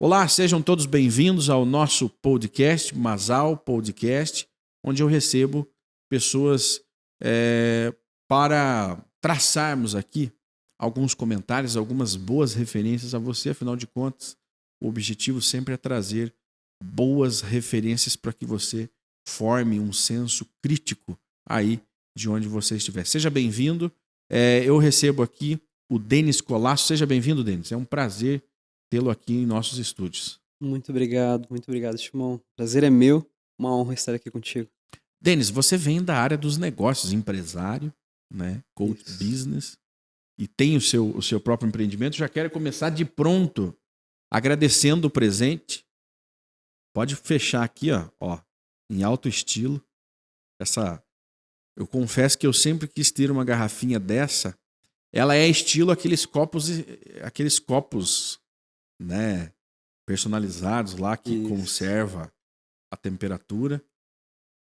Olá, sejam todos bem-vindos ao nosso podcast, Masal Podcast, onde eu recebo pessoas para traçarmos aqui alguns comentários, algumas boas referências a você. Afinal de contas, o objetivo sempre é trazer boas referências para que você forme um senso crítico aí de onde você estiver. Seja bem-vindo. Eu recebo aqui o Denis Colasso. Seja bem-vindo, Denis. É um prazer tê-lo aqui em nossos estúdios. Muito obrigado, Shimon. Prazer é meu, uma honra estar aqui contigo. Denis, você vem da área dos negócios, empresário, né? Coach business, e tem o seu próprio empreendimento. Já quero começar de pronto, agradecendo o presente. Pode fechar aqui, ó, em alto estilo. Eu confesso que eu sempre quis ter uma garrafinha dessa. Ela é estilo aqueles copos, né, personalizados lá que conserva a temperatura.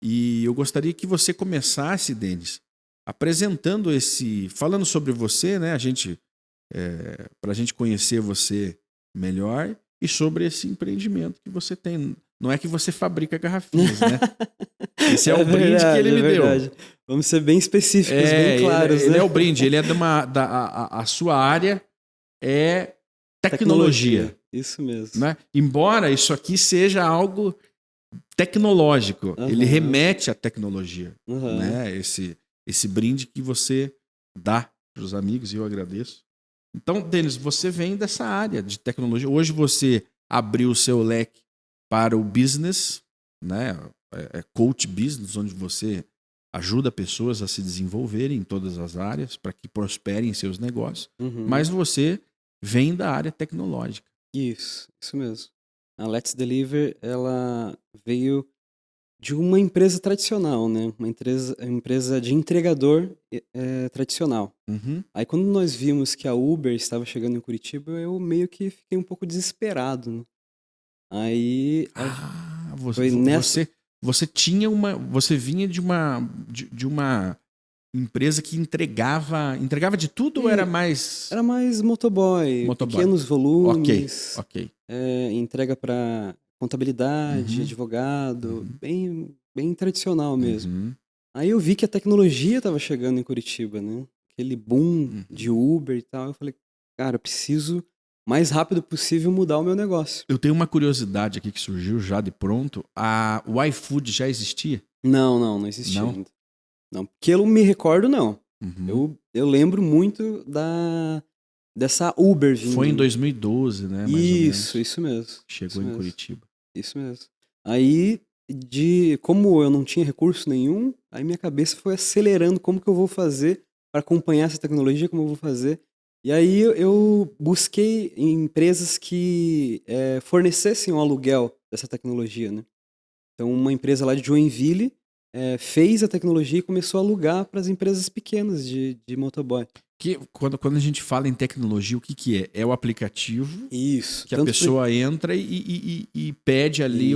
E eu gostaria que você começasse, Denis, apresentando falando sobre você, né, para a gente conhecer você melhor e sobre esse empreendimento que você tem. Não é que você fabrica garrafinhas, né? Esse é o brinde que ele me deu. Vamos ser bem específicos, bem claros. Ele é o brinde, ele é a sua área é tecnologia. Isso mesmo. Né? Embora isso aqui seja algo tecnológico, ele remete à tecnologia. Né? Esse brinde que você dá para os amigos, e eu agradeço. Então, Denis, você vem dessa área de tecnologia. Hoje você abriu o seu leque para o business, né? Coach business, onde você ajuda pessoas a se desenvolverem em todas as áreas para que prosperem em seus negócios. Mas você vem da área tecnológica. Isso mesmo. A Let's Deliver, ela veio de uma empresa tradicional, né? Uma empresa de entregador tradicional. Aí quando nós vimos que a Uber estava chegando em Curitiba, eu meio que fiquei um pouco desesperado, né? Aí você vinha de uma empresa que entregava de tudo ou era mais... Era mais motoboy. Pequenos volumes. Ok. Entrega para contabilidade, advogado, bem tradicional mesmo. Aí eu vi que a tecnologia estava chegando em Curitiba, né? Aquele boom de Uber e tal. Eu falei, cara, eu preciso mais rápido possível mudar o meu negócio. Eu tenho uma curiosidade aqui que surgiu já de pronto. O iFood já existia? Não existia ainda. Não, porque eu me recordo, não. Eu lembro muito dessa Uber vindo. Foi em 2012, né? Mais ou menos. Isso mesmo. Chegou em Curitiba. Isso mesmo. Aí, como eu não tinha recurso nenhum, aí minha cabeça foi acelerando como que eu vou fazer para acompanhar essa tecnologia, como eu vou fazer. E aí eu busquei empresas que fornecessem o aluguel dessa tecnologia, né? Então, uma empresa lá de Joinville fez a tecnologia e começou a alugar para as empresas pequenas de motoboy. Quando a gente fala em tecnologia, o que é? É o aplicativo que a pessoa entra e pede ali,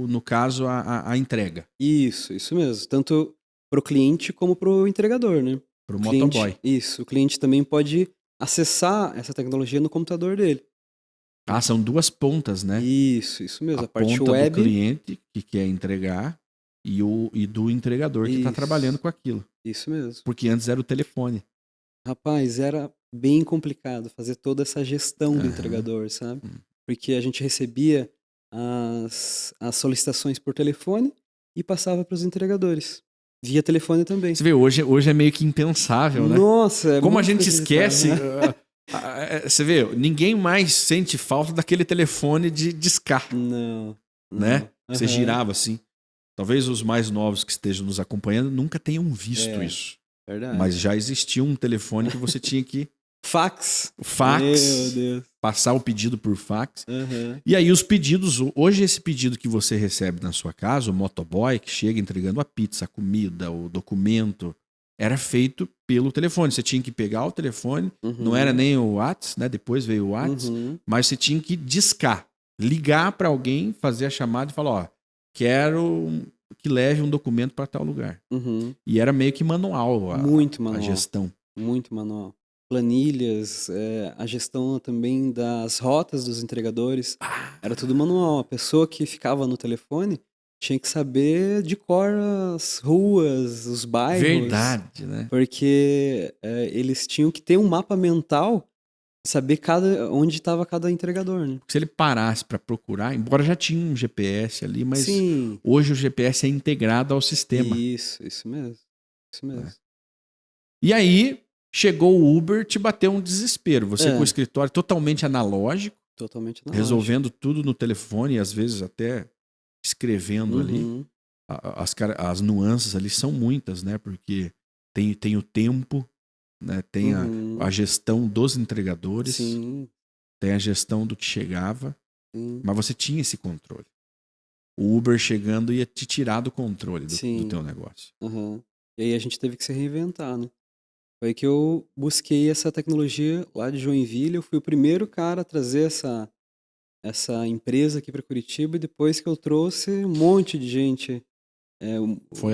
no caso, a entrega. Isso mesmo. Tanto para o cliente como para o entregador, né? Para o motoboy. Isso. O cliente também pode acessar essa tecnologia no computador dele. São duas pontas, né? Isso mesmo. A parte ponta web do cliente que quer entregar e do entregador que está trabalhando com aquilo. Isso mesmo. Porque antes era o telefone. Rapaz, era bem complicado fazer toda essa gestão do entregador, sabe? Porque a gente recebia as solicitações por telefone e passava para os entregadores. Via telefone também. Você vê, hoje é meio que impensável, né? Nossa, como a gente esquece... Você vê, ninguém mais sente falta daquele telefone de discar. Não. Né? Você girava assim. Talvez os mais novos que estejam nos acompanhando nunca tenham visto isso. Verdade. Mas já existia um telefone que você tinha que... Fax. Meu Deus. Passar o pedido por fax. E aí os pedidos... Hoje esse pedido que você recebe na sua casa, o motoboy que chega entregando a pizza, a comida, o documento, era feito pelo telefone. Você tinha que pegar o telefone, não era nem o WhatsApp, né? Depois veio o WhatsApp, mas você tinha que discar, ligar para alguém, fazer a chamada e falar, quero que leve um documento para tal lugar. E era meio que manual Muito manual. a gestão. Muito manual. planilhas, a gestão também das rotas dos entregadores. Era tudo manual. A pessoa que ficava no telefone tinha que saber de cor as ruas, os bairros. Verdade, né? Porque eles tinham que ter um mapa mental, saber onde estava cada entregador, né? Se ele parasse para procurar, embora já tinha um GPS ali, mas Sim. hoje o GPS é integrado ao sistema. Isso mesmo. Isso mesmo. E aí, chegou o Uber, te bateu um desespero. Você com o escritório totalmente analógico. Totalmente analógico. Resolvendo tudo no telefone, e às vezes até escrevendo ali. As nuances ali são muitas, né? Porque tem o tempo, né? Tem a gestão dos entregadores, Sim. tem a gestão do que chegava, Sim. mas você tinha esse controle. O Uber chegando ia te tirar do controle do teu negócio. E aí a gente teve que se reinventar, né? Foi que eu busquei essa tecnologia lá de Joinville. Eu fui o primeiro cara a trazer essa empresa aqui para Curitiba, e depois que eu trouxe, um monte de gente,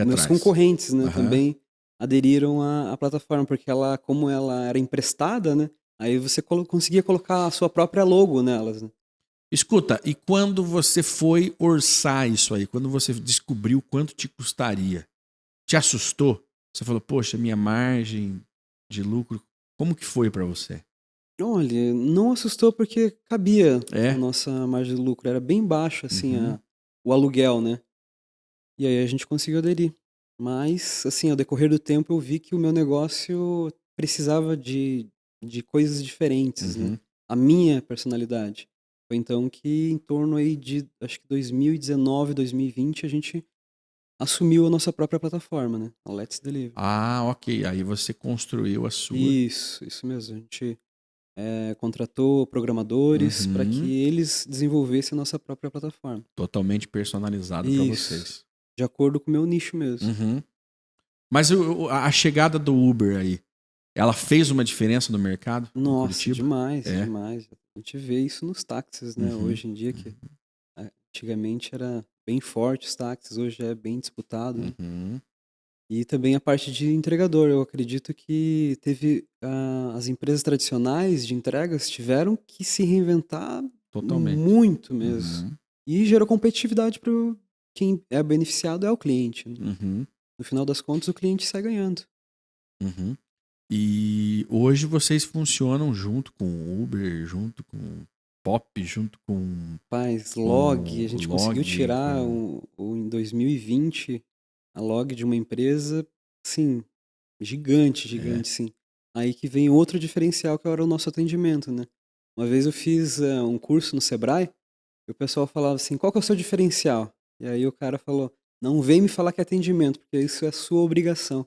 meus concorrentes, né, também aderiram à plataforma, porque como ela era emprestada, né, aí você conseguia colocar a sua própria logo nelas, né? Escuta, e quando você foi orçar isso aí, quando você descobriu quanto te custaria, te assustou? Você falou, poxa, minha margem de lucro, como que foi para você? Olha, não assustou porque cabia a nossa margem de lucro, era bem baixa, assim, o aluguel, né? E aí a gente conseguiu aderir. Mas, assim, ao decorrer do tempo eu vi que o meu negócio precisava de coisas diferentes, né? A minha personalidade. Foi então que em torno aí de, acho que 2019, 2020, a gente assumiu a nossa própria plataforma, né? A Let's Deliver. Ah, ok. Aí você construiu a sua. Isso mesmo. A gente contratou programadores para que eles desenvolvessem a nossa própria plataforma. Totalmente personalizado para vocês. De acordo com o meu nicho mesmo. Mas a chegada do Uber aí, ela fez uma diferença no mercado? Nossa, demais. A gente vê isso nos táxis, né? Hoje em dia, que antigamente era bem forte os táxis, hoje é bem disputado. Né? E também a parte de entregador. Eu acredito que as empresas tradicionais de entregas tiveram que se reinventar muito mesmo. E gerou competitividade para quem é beneficiado é o cliente. Né? No final das contas, o cliente sai ganhando. E hoje vocês funcionam junto com o Uber, junto com o Pop, junto com... Log, a gente conseguiu tirar em 2020 a log de uma empresa, assim, gigante, sim. Aí que vem outro diferencial, que era o nosso atendimento, né? Uma vez eu fiz um curso no Sebrae, e o pessoal falava assim, qual que é o seu diferencial? E aí o cara falou, não vem me falar que é atendimento, porque isso é sua obrigação.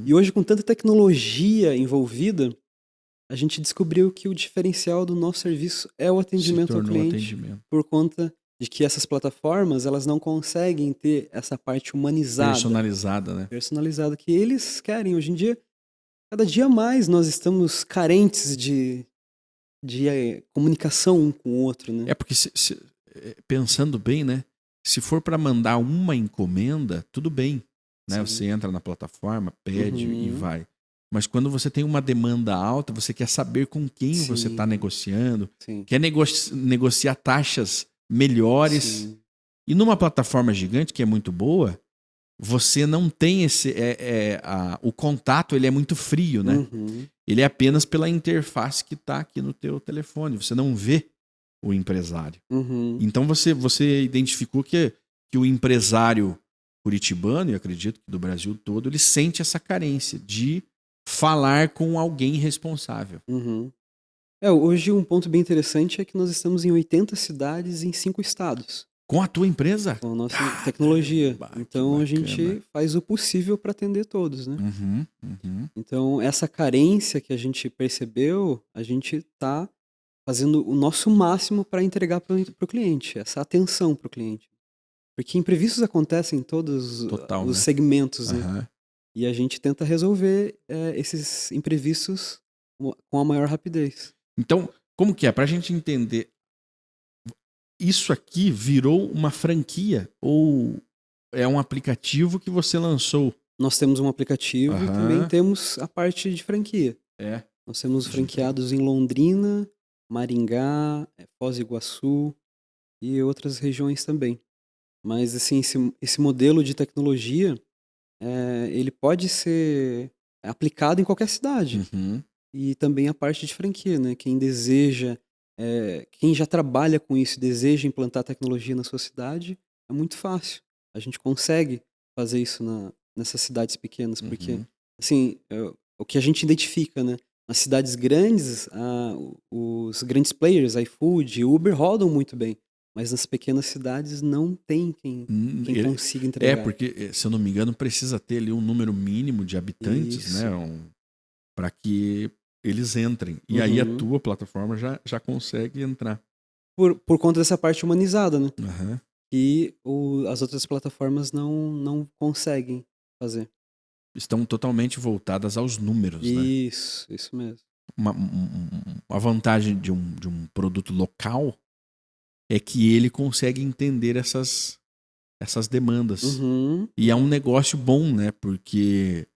E hoje, com tanta tecnologia envolvida, a gente descobriu que o diferencial do nosso serviço é o atendimento ao cliente, por conta de que essas plataformas, elas não conseguem ter essa parte humanizada. Personalizada, né? Personalizada, que eles querem. Hoje em dia, cada dia mais nós estamos carentes de comunicação um com o outro, né? Porque, pensando bem, né? Se for para mandar uma encomenda, tudo bem. Né? Você entra na plataforma, pede e vai. Mas quando você tem uma demanda alta, você quer saber com quem você está negociando, quer negociar taxas melhores. E numa plataforma gigante, que é muito boa, você não tem esse... o contato ele é muito frio, né? Ele é apenas pela interface que está aqui no teu telefone. Você não vê o empresário. Então você identificou que o empresário curitibano, e acredito que do Brasil todo, ele sente essa carência de falar com alguém responsável. Hoje um ponto bem interessante é que nós estamos em 80 cidades em 5 estados. Com a tua empresa? Com a nossa tecnologia. Então a gente faz o possível para atender todos, né? Então essa carência que a gente percebeu, a gente está fazendo o nosso máximo para entregar para o cliente, essa atenção para o cliente. Porque imprevistos acontecem em todos os segmentos, né? E a gente tenta resolver esses imprevistos com a maior rapidez. Então, como que é? Para a gente entender, isso aqui virou uma franquia ou é um aplicativo que você lançou? Nós temos um aplicativo e também temos a parte de franquia. Nós temos de franqueados em Londrina, Maringá, Foz do Iguaçu e outras regiões também. Mas, assim, esse modelo de tecnologia, ele pode ser aplicado em qualquer cidade. Uhum. E também a parte de franquia, né? Quem deseja, quem já trabalha com isso e deseja implantar tecnologia na sua cidade, é muito fácil. A gente consegue fazer isso nessas cidades pequenas, porque, Uhum. assim, o que a gente identifica, né? Nas cidades grandes, os grandes players, iFood, Uber, rodam muito bem. Mas nas pequenas cidades não tem quem consiga entregar. Porque, se eu não me engano, precisa ter ali um número mínimo de habitantes, né? Isso. Para que eles entrem. E aí a Uhum. tua plataforma já consegue entrar. Por conta dessa parte humanizada, né? Uhum. E as outras plataformas não conseguem fazer. Estão totalmente voltadas aos números, né? Isso mesmo. Uma vantagem de um produto local é que ele consegue entender essas demandas. Uhum. E é um negócio bom, né? Porque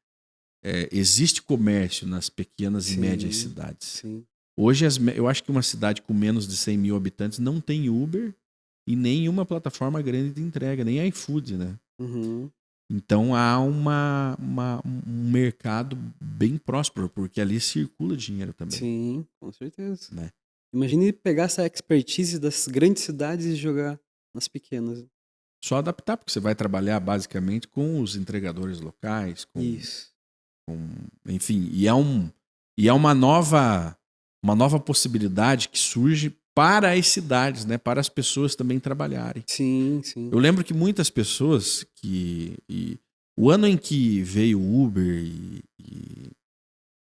existe comércio nas pequenas e médias Sim, cidades. sim. Hoje, eu acho que uma cidade com menos de 100 mil habitantes não tem Uber e nenhuma plataforma grande de entrega, nem iFood, né? Uhum. Então há um mercado bem próspero, porque ali circula dinheiro também. Sim, com certeza. Né? Imagine pegar essa expertise das grandes cidades e jogar nas pequenas. Só adaptar, porque você vai trabalhar basicamente com os entregadores locais, Isso. enfim, e é uma nova possibilidade que surge para as cidades, né? Para as pessoas também trabalharem. Sim, sim. Eu lembro que muitas pessoas o ano em que veio o Uber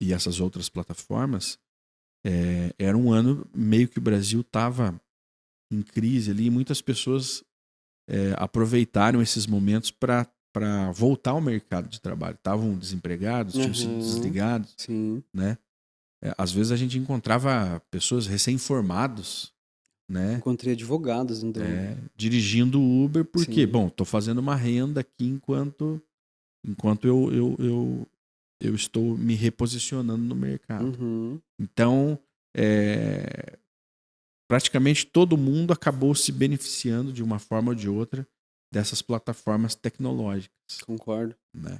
e essas outras plataformas, era um ano meio que o Brasil estava em crise ali, e muitas pessoas aproveitaram esses momentos para voltar ao mercado de trabalho. Estavam desempregados, tinham sido desligados. Sim. Né? Às vezes a gente encontrava pessoas recém-formados, né? Encontrei advogados dirigindo Uber, porque, Sim. bom, estou fazendo uma renda aqui enquanto eu estou me reposicionando no mercado. Uhum. Então, praticamente todo mundo acabou se beneficiando de uma forma ou de outra dessas plataformas tecnológicas. Concordo. Né?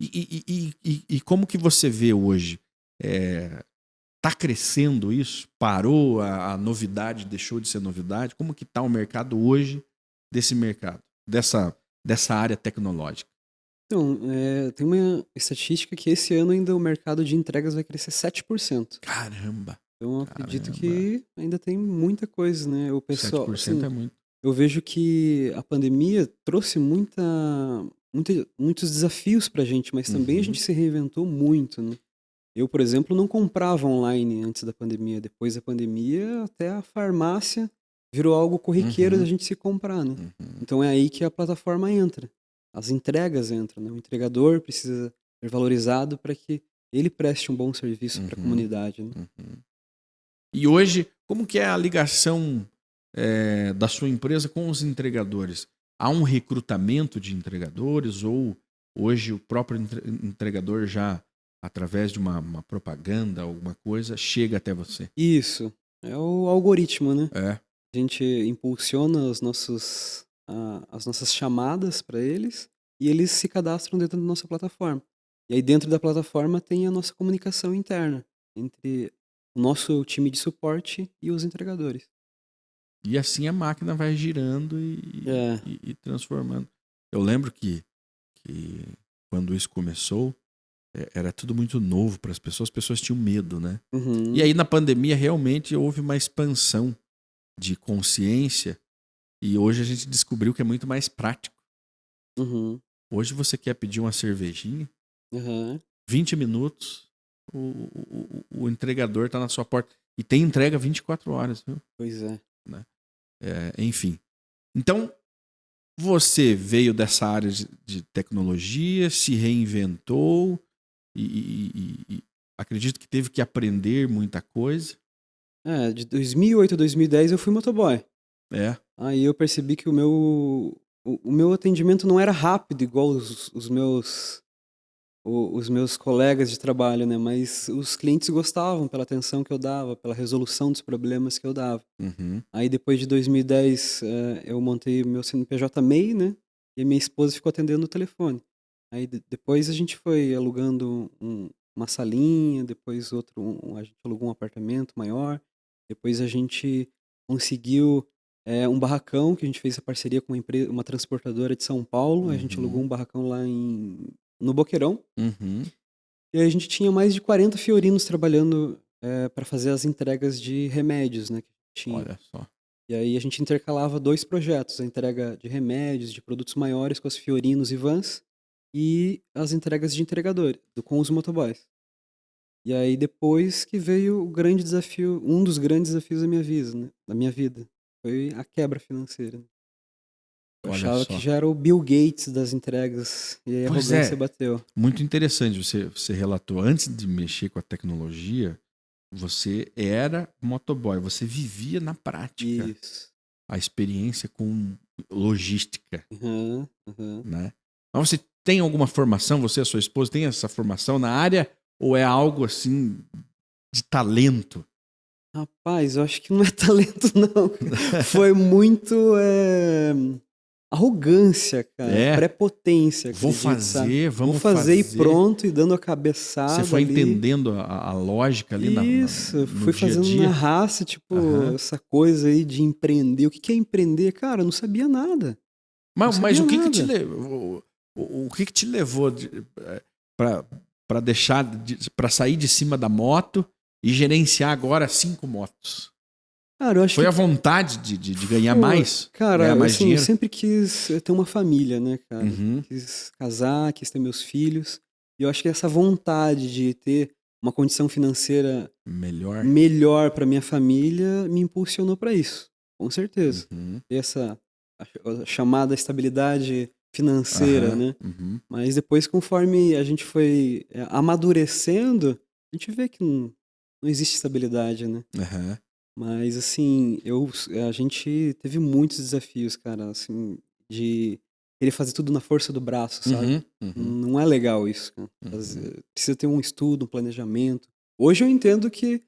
E como que você vê hoje? Está crescendo isso? Parou? A novidade deixou de ser novidade? Como que está o mercado hoje desse mercado, dessa área tecnológica? Então, tem uma estatística que esse ano ainda o mercado de entregas vai crescer 7%. Caramba! Então, eu acredito que ainda tem muita coisa, né? O pessoal, 7% assim, é muito. eu vejo que a pandemia trouxe muitos desafios pra gente, mas também a gente se reinventou muito, né? Eu, por exemplo, não comprava online antes da pandemia. Depois da pandemia, até a farmácia virou algo corriqueiro da gente se comprar, né? Então é aí que a plataforma entra. As entregas entram, né? O entregador precisa ser valorizado para que ele preste um bom serviço para a comunidade, né? E hoje, como que é a ligação da sua empresa com os entregadores? Há um recrutamento de entregadores ou hoje o próprio entregador já, através de uma propaganda, alguma coisa, chega até você? Isso. É o algoritmo, né? É. A gente impulsiona as nossas chamadas para eles e eles se cadastram dentro da nossa plataforma. E aí dentro da plataforma tem a nossa comunicação interna entre o nosso time de suporte e os entregadores. E assim a máquina vai girando É. e transformando. Eu lembro que quando isso começou, era tudo muito novo para as pessoas tinham medo, né? Uhum. E aí na pandemia realmente houve uma expansão de consciência e hoje a gente descobriu que é muito mais prático. Uhum. Hoje você quer pedir uma cervejinha, Uhum. 20 minutos, o entregador está na sua porta. E tem entrega 24 horas, viu? Pois é. Né? Enfim. Então, você veio dessa área de tecnologia, se reinventou e acredito que teve que aprender muita coisa. De 2008 a 2010 eu fui motoboy. É. Aí eu percebi que o meu atendimento não era rápido igual os meus os meus colegas de trabalho, né? Mas os clientes gostavam pela atenção que eu dava, pela resolução dos problemas que eu dava. Uhum. Aí depois de 2010, eu montei o meu CNPJ MEI, né? E a minha esposa ficou atendendo o telefone. Aí depois a gente foi alugando uma salinha, depois a gente alugou um apartamento maior, depois a gente conseguiu um barracão, que a gente fez a parceria com uma transportadora de São Paulo, a gente alugou Uhum. um barracão lá no Boqueirão, Uhum. e aí a gente tinha mais de 40 fiorinos trabalhando para fazer as entregas de remédios, né, que tinha. Olha só. E aí a gente intercalava 2 projetos, a entrega de remédios, de produtos maiores com as fiorinos e vans, e as entregas de entregador, com os motoboys. E aí depois que veio o grande desafio, um dos grandes desafios da minha vida, foi a quebra financeira. Eu Olha achava que só. já era o Bill Gates das entregas, e aí a Pois arrogância é, bateu. muito interessante. Você relatou, antes de mexer com a tecnologia, você era motoboy, você vivia na prática Isso. a experiência com logística, Aham, aham. né? Mas você tem alguma formação, você e a sua esposa tem essa formação na área ou é algo assim de talento? Rapaz, eu acho que não é talento não. Foi muito, arrogância, cara, É, prepotência, vou acredito, sabe. fazer, Vou vamos fazer e fazer. pronto, e dando a Você cabeçada foi ali. entendendo a lógica ali Isso, no fui dia a fazendo na dia? raça, tipo, Aham. essa coisa aí de empreender. O que que é empreender? Cara, eu não sabia nada, não Mas sabia o que que te nada. levou, o que que te levou para deixar para sair de cima da moto e gerenciar agora 5 motos? Cara, eu acho Foi que a vontade de ganhar foi. mais? Ganhar Cara, mais assim, eu dinheiro? sempre quis ter uma família, né, cara. Uhum. Quis casar, quis ter meus filhos. E eu acho que essa vontade de ter uma condição financeira Melhor? melhor para minha família me impulsionou para isso, com certeza. Uhum. Ter essa a chamada estabilidade financeira, Aham. né. Uhum. Mas depois, conforme a gente foi, amadurecendo, a gente vê que não existe estabilidade, né. Aham. Mas assim, a gente teve muitos desafios, cara, assim, de querer fazer tudo na força do braço, sabe. Uhum. Uhum. Não é legal isso, cara. Uhum. Precisa ter um estudo, um planejamento. Hoje eu entendo que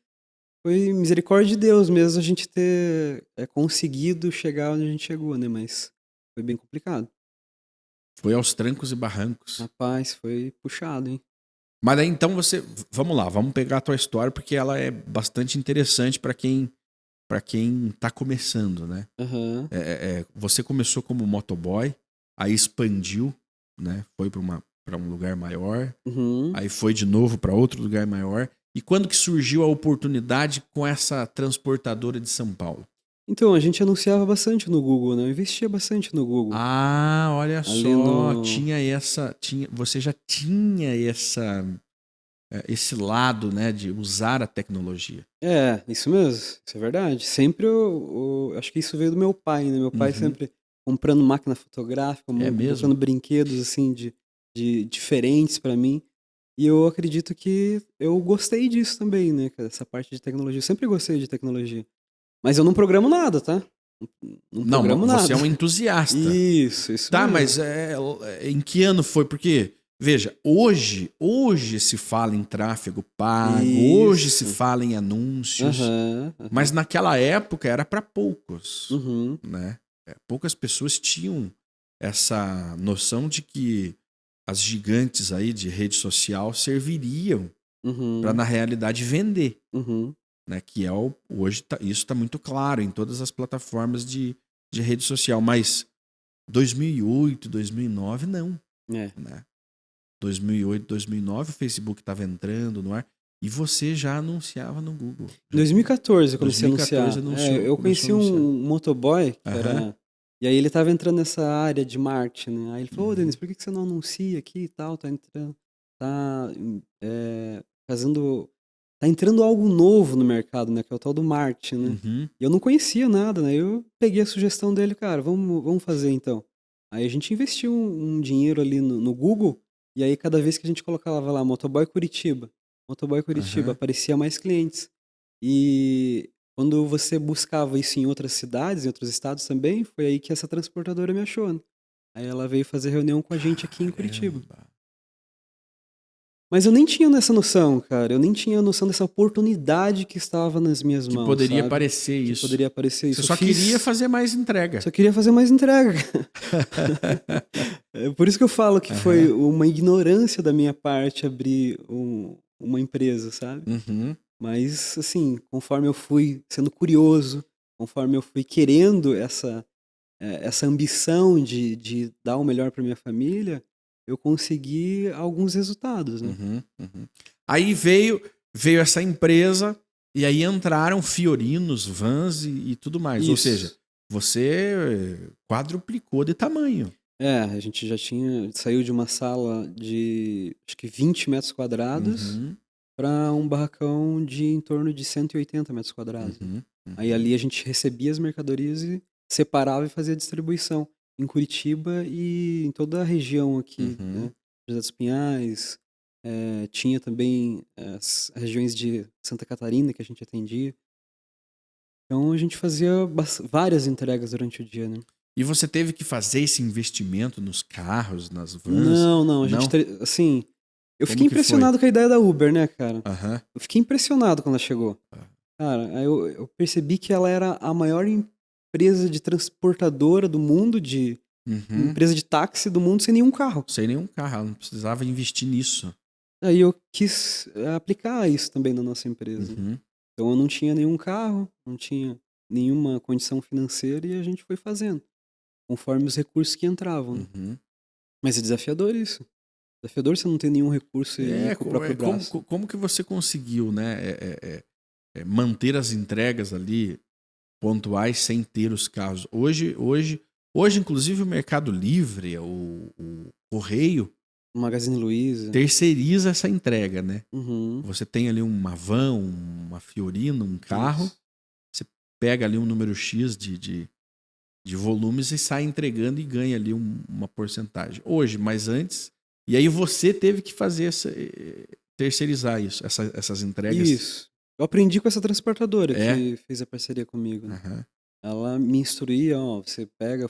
foi misericórdia de Deus mesmo a gente ter, conseguido chegar onde a gente chegou, né, mas foi bem complicado. Foi aos trancos e barrancos. Rapaz, foi puxado, hein. Mas aí então você, vamos lá, vamos pegar a tua história porque ela é bastante interessante para quem tá começando, né? Aham. Você começou como motoboy, aí expandiu, né? Foi para um lugar maior, Uhum. aí foi de novo para outro lugar maior. E quando que surgiu a oportunidade com essa transportadora de São Paulo? Então, a gente anunciava bastante no Google, né, eu investia bastante no Google. Ah, olha Ali só, no você já tinha esse lado, né, de usar a tecnologia. Isso mesmo, isso é verdade. Sempre acho que isso veio do meu pai, né, meu pai Uhum. sempre comprando máquina fotográfica, É mesmo? botando brinquedos, assim, de diferentes pra mim, e eu acredito que eu gostei disso também, né, cara, essa parte de tecnologia, eu sempre gostei de tecnologia. Mas eu não programo nada, tá? Não Não, programo você nada. é um entusiasta. Isso Tá, mesmo. mas em que ano foi? Porque, veja, hoje se fala em tráfego pago, hoje se Isso. fala em anúncios, Aham, mas aham. naquela época era para poucos, Uhum, né? Poucas pessoas tinham essa noção de que as gigantes aí de rede social serviriam para, uhum, na realidade, vender, uhum. né? Que é hoje isso está muito claro em todas as plataformas de rede social, mas 2008, 2009 não, É. né? 2008, 2009 o Facebook estava entrando no ar e você já anunciava no Google. Em 2014 eu comecei a 2014 anunciar. Eu começou a conheci anunciar. um motoboy que Aham. era e aí ele estava entrando nessa área de marketing, né, aí ele falou: "Ô Uhum. Denis, por que que você não anuncia aqui e tal? Tá, fazendo tá entrando algo novo no mercado, né, que é o tal do marketing, né". Uhum. E eu não conhecia nada, né, eu peguei a sugestão dele: "Cara, vamos fazer então". Aí a gente investiu um dinheiro ali no Google, e aí cada vez que a gente colocava lá Motoboy Curitiba, Aham. aparecia mais clientes. E quando você buscava isso em outras cidades, em outros estados também, foi aí que essa transportadora me achou, né. Aí ela veio fazer reunião com a gente aqui em Curitiba. Caramba. Mas eu nem tinha essa noção, cara. Eu nem tinha noção dessa oportunidade que estava nas minhas Que mãos, poderia sabe? aparecer Que isso. poderia aparecer Você isso. Eu só queria fiz. fazer mais entrega. Só queria fazer mais entrega. É por isso que eu falo que foi Aham. uma ignorância da minha parte abrir uma empresa, sabe? Uhum. Mas, assim, conforme eu fui sendo curioso, conforme eu fui querendo essa ambição de dar o melhor para minha família, eu consegui alguns resultados, né? Uhum. Uhum. Aí veio essa empresa e aí entraram Fiorinos, Vans e tudo mais. Ou seja, Isso. você quadruplicou de tamanho. A gente já saiu de uma sala de, acho que 20 metros quadrados Uhum. para um barracão de em torno de 180 metros quadrados, né? Uhum. Aí Uhum. ali a gente recebia as mercadorias e separava e fazia a distribuição em Curitiba e em toda a região aqui, Uhum. né? José dos Pinhais, tinha também as regiões de Santa Catarina que a gente atendia. Então a gente fazia várias entregas durante o dia, né? E você teve que fazer esse investimento nos carros, nas vans? Não, não, Não? assim, eu Como fiquei que foi? impressionado com a ideia da Uber, né, cara? Aham. Eu fiquei impressionado quando ela chegou. Cara, aí eu percebi que ela era a maior empresa de transportadora do mundo, de Uhum. empresa de táxi do mundo sem nenhum carro. Sem nenhum carro, ela não precisava investir nisso. Aí eu quis aplicar isso também na nossa empresa. Uhum. Então eu não tinha nenhum carro, não tinha nenhuma condição financeira e a gente foi fazendo, conforme os recursos que entravam, né? Uhum. Mas é desafiador isso. Desafiador você não ter nenhum recurso e ir com o próprio braço. Como que você conseguiu, né, manter as entregas ali pontuais sem ter os carros? Hoje, inclusive, o Mercado Livre, o Correio, Magazine Luiza. terceiriza essa entrega, né? Uhum. Você tem ali uma van, uma Fiorino, um carro, Isso. você pega ali um número X de volumes e sai entregando e ganha ali uma porcentagem. Hoje, mas antes. E aí você teve que fazer terceirizar isso, essas entregas. Isso. Eu aprendi com essa transportadora É. que fez a parceria comigo, né? Aham. Ela me instruía, ó, você pega,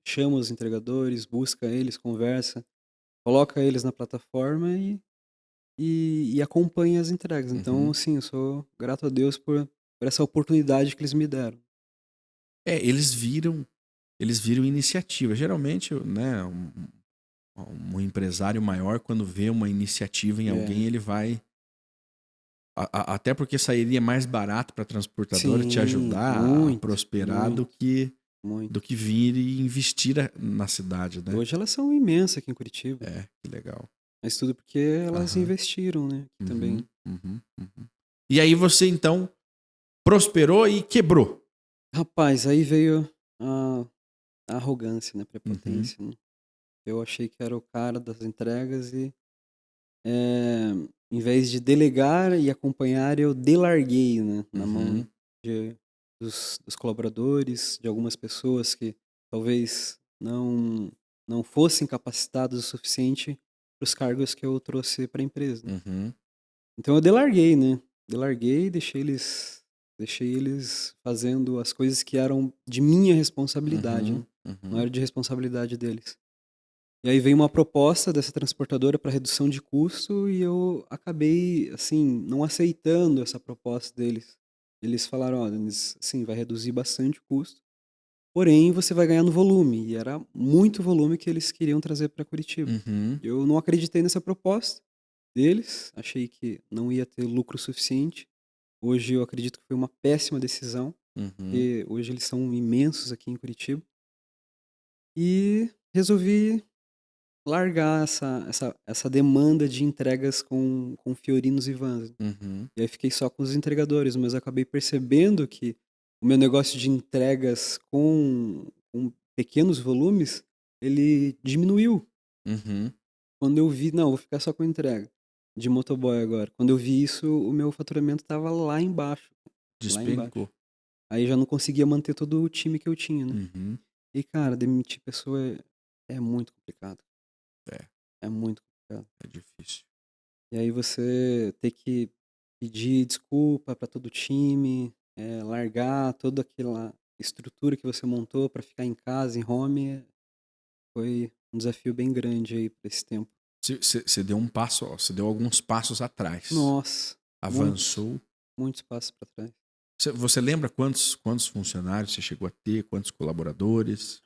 chama os entregadores, busca eles, conversa, coloca eles na plataforma e acompanha as entregas. Então, Uhum. assim, eu sou grato a Deus por essa oportunidade que eles me deram. Eles viram iniciativa. Geralmente, né, um empresário maior, quando vê uma iniciativa em alguém, É. ele vai. Até porque sairia mais barato para a transportadora te Sim, ajudar a muito, prosperar do muito, que, muito. do que vir e investir na cidade, né? Hoje elas são imensas aqui em Curitiba. É, que legal. Mas tudo porque elas Aham. investiram, né? Aqui Uhum, também. uhum, uhum. E aí você, então, prosperou e quebrou. Rapaz, aí veio a arrogância, né? Uhum, Prepotência, né? Eu achei que era o cara das entregas e, eh, em vez de delegar e acompanhar, eu delarguei, né, na uhum, mão dos colaboradores, de algumas pessoas que talvez não fossem capacitados o suficiente para os cargos que eu trouxe para a empresa. uhum, Então eu delarguei, né? Delarguei, deixei eles fazendo as coisas que eram de minha responsabilidade, uhum, né? Não uhum, era de responsabilidade deles. E aí veio uma proposta dessa transportadora para redução de custo e eu acabei, assim, não aceitando essa proposta deles. Eles falaram, olha, sim, vai reduzir bastante o custo, porém você vai ganhar no volume. E era muito volume que eles queriam trazer para Curitiba. uhum, Eu não acreditei nessa proposta deles, achei que não ia ter lucro suficiente. Hoje eu acredito que foi uma péssima decisão, uhum, porque hoje eles são imensos aqui em Curitiba. E resolvi largar essa demanda de entregas com Fiorinos e Vans. uhum, E aí fiquei só com os entregadores, mas eu acabei percebendo que o meu negócio de entregas com pequenos volumes, ele diminuiu. uhum. Quando eu vi, não, vou ficar só com entrega de motoboy agora. Quando eu vi isso, o meu faturamento estava lá embaixo, lá embaixo. Despencou. Aí já não conseguia manter todo o time que eu tinha, né? Uhum. E cara, demitir pessoa é muito complicado. É, É muito complicado. é difícil. E aí você ter que pedir desculpa para todo o time, largar toda aquela estrutura que você montou para ficar em casa, em home, foi um desafio bem grande aí para esse tempo. Você deu um passo, você deu alguns passos atrás. Nossa. Avançou. Muitos passos para trás. Você lembra quantos funcionários você chegou a ter? Quantos colaboradores?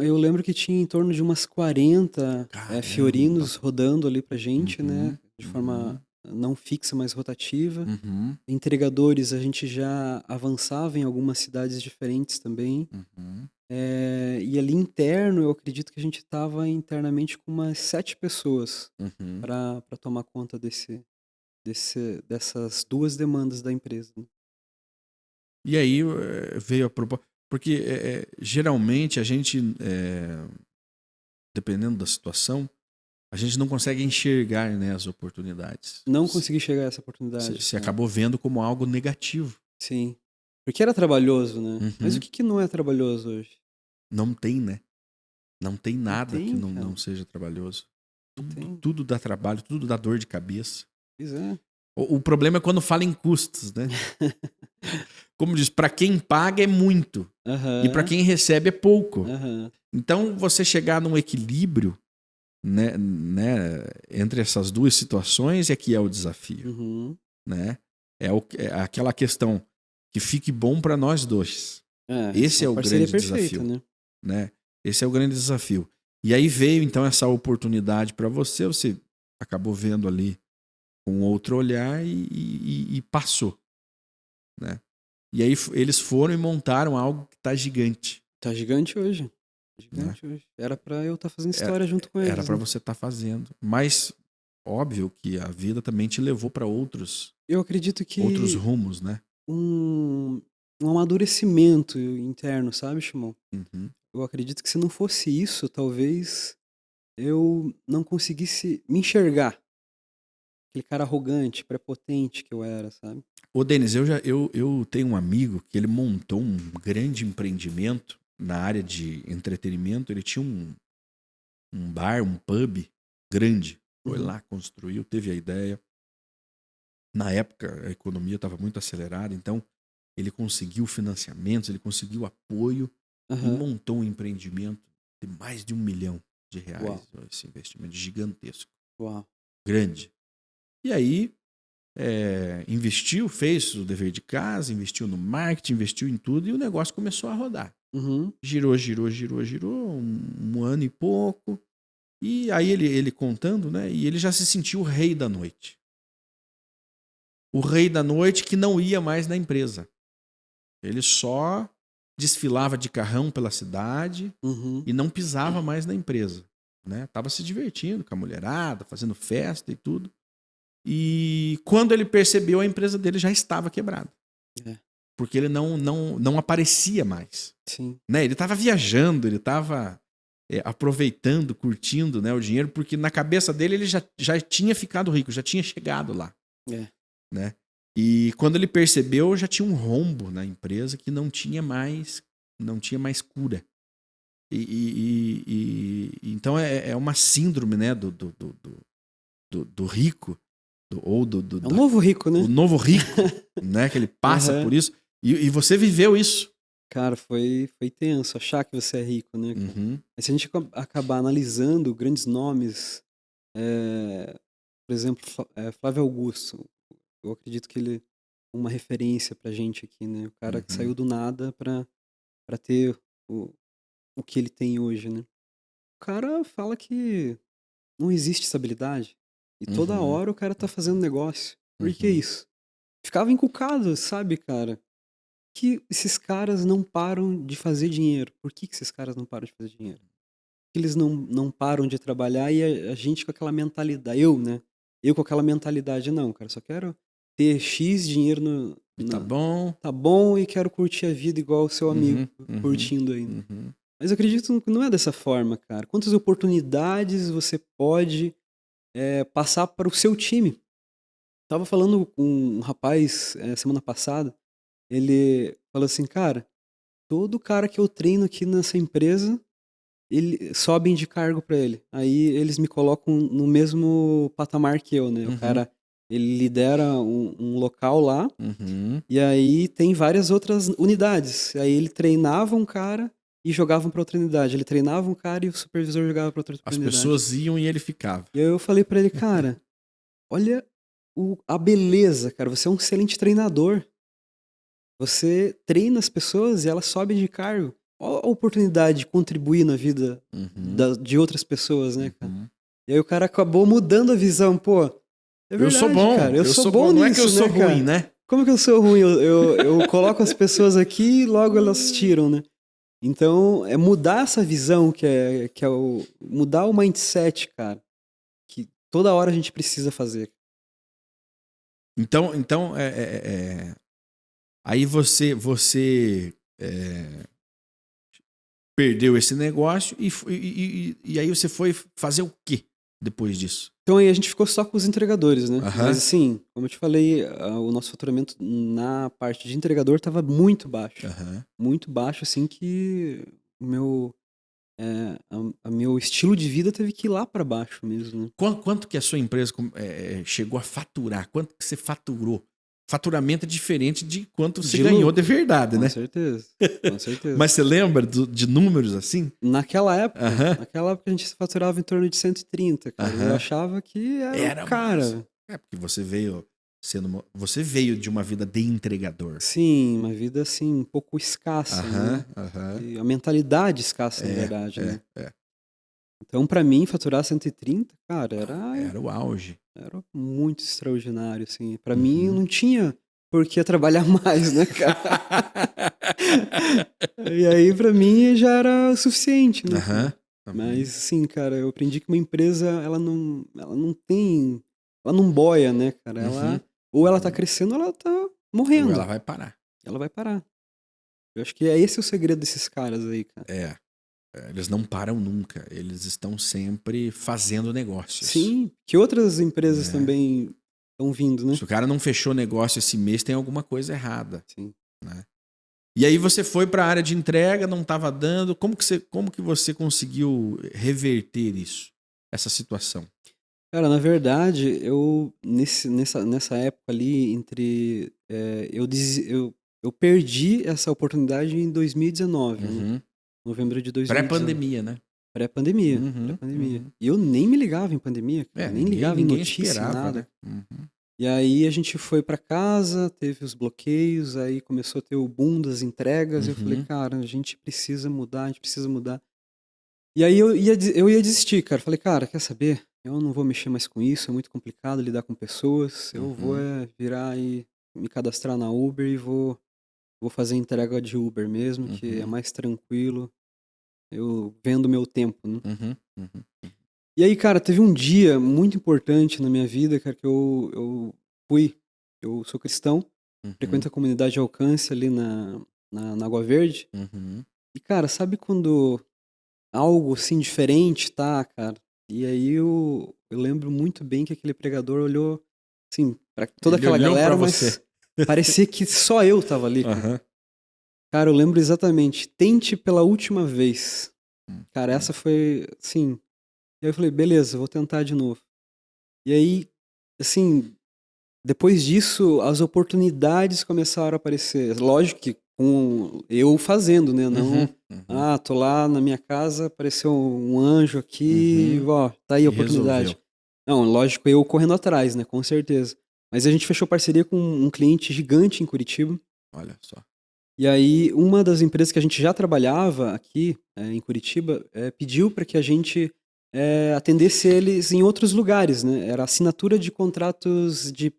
Eu lembro que tinha em torno de umas 40 Caramba. fiorinos rodando ali pra gente, né? De Uhum. forma não fixa, mas rotativa. Uhum. Entregadores, a gente já avançava em algumas cidades diferentes também. Uhum. E ali interno, eu acredito que a gente estava internamente com umas 7 pessoas Uhum. para tomar conta dessas duas demandas da empresa, né? E aí veio a proposta. Porque geralmente a gente, dependendo da situação, a gente não consegue enxergar, né, as oportunidades. Não consegui chegar a essa oportunidade. Você acabou vendo como algo negativo. Sim. Porque era trabalhoso, né? Uhum. Mas o que não é trabalhoso hoje? Não tem, né? Não tem nada tem, que não cara. seja trabalhoso. Tem. Tudo dá trabalho, tudo dá dor de cabeça. Pois é. O problema é quando fala em custos, né? Como diz, para quem paga é muito. Uhum. E para quem recebe é pouco. Uhum. Então, você chegar num equilíbrio, né, entre essas duas situações é que é o desafio. Uhum. Né? É aquela questão que fique bom para nós dois. Esse é o grande desafio. Né? Esse é o grande desafio. E aí veio, então, essa oportunidade para você. Você acabou vendo ali com outro olhar e passou. Né? E aí eles foram e montaram algo que tá gigante. Tá gigante hoje. Gigante hoje. Era pra eu estar fazendo história junto com eles. Era pra você estar fazendo. Mas, óbvio que a vida também te levou para outros. Eu acredito que. Outros rumos, né? Um amadurecimento interno, sabe, Shimon? Uhum. Eu acredito que se não fosse isso, talvez eu não conseguisse me enxergar. Aquele cara arrogante, prepotente que eu era, sabe? Ô, Denis, eu tenho um amigo que ele montou um grande empreendimento na área de entretenimento. Ele tinha um bar, um pub grande. Foi lá, construiu, teve a ideia. Na época, a economia estava muito acelerada, então ele conseguiu financiamentos, ele conseguiu apoio e montou um empreendimento de mais de R$1 milhão. Uau. Esse investimento gigantesco. Uau. Grande. E aí, investiu, fez o dever de casa, investiu no marketing, investiu em tudo e o negócio começou a rodar. Girou um ano e pouco. E aí ele contando, né? E ele já se sentiu o rei da noite. O rei da noite que não ia mais na empresa. Ele só desfilava de carrão pela cidade e não pisava mais na empresa. Né? Tava se divertindo com a mulherada, fazendo festa e tudo. E quando ele percebeu, a empresa dele já estava quebrada. Porque ele não aparecia mais. Sim. Né? Ele estava viajando, ele estava aproveitando, curtindo, né, o dinheiro, porque na cabeça dele ele já tinha ficado rico, já tinha chegado lá. Né? E quando ele percebeu, já tinha um rombo na empresa que não tinha mais cura. Então é uma síndrome, né, do rico. É o novo rico, né? O novo rico, né? Que ele passa por isso. E você viveu isso. Cara, foi tenso achar que você é rico, né? Mas se a gente acabar analisando grandes nomes, por exemplo, Flávio Augusto, eu acredito que ele é uma referência pra gente aqui, né? O cara que saiu do nada pra ter o que ele tem hoje, né? O cara fala que não existe estabilidade. E toda hora o cara tá fazendo negócio. Por que isso? Ficava encucado, sabe, cara? Que esses caras não param de fazer dinheiro. Por que esses caras não param de fazer dinheiro? Eles não param de trabalhar e a gente com aquela mentalidade. Eu, né? Eu com aquela mentalidade, não, cara, só quero ter X dinheiro Tá bom. Tá bom e quero curtir a vida igual o seu amigo curtindo aí. Mas eu acredito que não é dessa forma, cara. Quantas oportunidades você pode passar para o seu time? Tava falando com um rapaz semana passada, ele falou assim, cara, todo cara que eu treino aqui nessa empresa, ele sobem de cargo para ele. Aí eles me colocam no mesmo patamar que eu, né? O cara, ele lidera um local lá, e aí tem várias outras unidades. Aí ele treinava um cara, e jogavam pra outra unidade. Ele treinava um cara e o supervisor jogava pra outra As unidade. pessoas iam e ele ficava. E aí eu falei pra ele, cara, olha a beleza, cara. Você é um excelente treinador. Você treina as pessoas e elas sobem de cargo. Olha a oportunidade de contribuir na vida de outras pessoas, né, cara? E aí o cara acabou mudando a visão, pô. É verdade, eu sou bom, cara. Eu sou bom não nisso, é que eu sou né, ruim, né? Como que eu sou ruim? Eu coloco as pessoas aqui e logo elas tiram, né? Então, é mudar essa visão, mudar o mindset, cara, que toda hora a gente precisa fazer. Então aí você perdeu esse negócio e aí você foi fazer o quê depois disso? Então aí a gente ficou só com os entregadores, né? Aham. Mas assim, como eu te falei, o nosso faturamento na parte de entregador estava muito baixo. Aham. Muito baixo, assim, que o meu, meu estilo de vida teve que ir lá para baixo mesmo, né? Quanto que a sua empresa chegou a faturar? Quanto que você faturou? Faturamento é diferente de quanto você ganhou de verdade, Com né? certeza, com certeza. Mas você lembra de números assim? Naquela época, Aham. a gente faturava em torno de 130, cara. Eu Aham. achava que era o mais. cara. É porque você veio de uma vida de entregador. Sim, uma vida assim, um pouco escassa, né? E a mentalidade escassa, na verdade, né? Então, pra mim, faturar 130, cara, Era o auge. era muito extraordinário, assim. Pra mim, eu não tinha por que trabalhar mais, né, cara? E aí, pra mim, já era o suficiente, né, cara? Mas, assim, cara, eu aprendi que uma empresa, ela não boia, né, cara? Ou ela tá crescendo ou ela tá morrendo. Ou ela vai parar. Ela vai parar. Eu acho que esse é o segredo desses caras aí, cara. Eles não param nunca. Eles estão sempre fazendo negócios. Sim, que outras empresas também estão vindo, né? Se o cara não fechou negócio esse mês, tem alguma coisa errada. Sim. Né? E aí você foi para a área de entrega, não estava dando. Como que você conseguiu reverter isso? Essa situação? Cara, na verdade, eu nessa época ali, eu perdi essa oportunidade em 2019, né? Novembro de 2019. Pré-pandemia, né? Pré-pandemia. E eu nem me ligava em pandemia, cara. Nem ligava em notícia, esperava, nada. Né? E aí a gente foi pra casa, teve os bloqueios, aí começou a ter o boom das entregas. Eu falei, cara, a gente precisa mudar. E aí eu ia desistir, cara. Falei, cara, quer saber? Eu não vou mexer mais com isso, é muito complicado lidar com pessoas. Eu vou virar e me cadastrar na Uber e vou fazer entrega de Uber mesmo, que é mais tranquilo. Eu vendo meu tempo, né? E aí, cara, teve um dia muito importante na minha vida, cara, que eu sou cristão, frequento a comunidade de alcance ali na Água Verde. E, cara, sabe quando algo assim diferente, tá, cara? E aí eu lembro muito bem que aquele pregador olhou, assim, pra toda Ele aquela olhou galera, pra mas você. parecia que só eu tava ali, cara. Cara, eu lembro exatamente. Tente pela última vez. Cara, essa foi, assim... E aí eu falei, beleza, vou tentar de novo. E aí, assim, depois disso, as oportunidades começaram a aparecer. Lógico que com eu fazendo, né? Não, tô lá na minha casa, apareceu um anjo aqui, ó, tá aí a oportunidade. Resolveu. Não, lógico, eu correndo atrás, né? Com certeza. Mas a gente fechou parceria com um cliente gigante em Curitiba. Olha só. E aí, uma das empresas que a gente já trabalhava aqui em Curitiba pediu para que a gente atendesse eles em outros lugares, né? Era assinatura de contratos de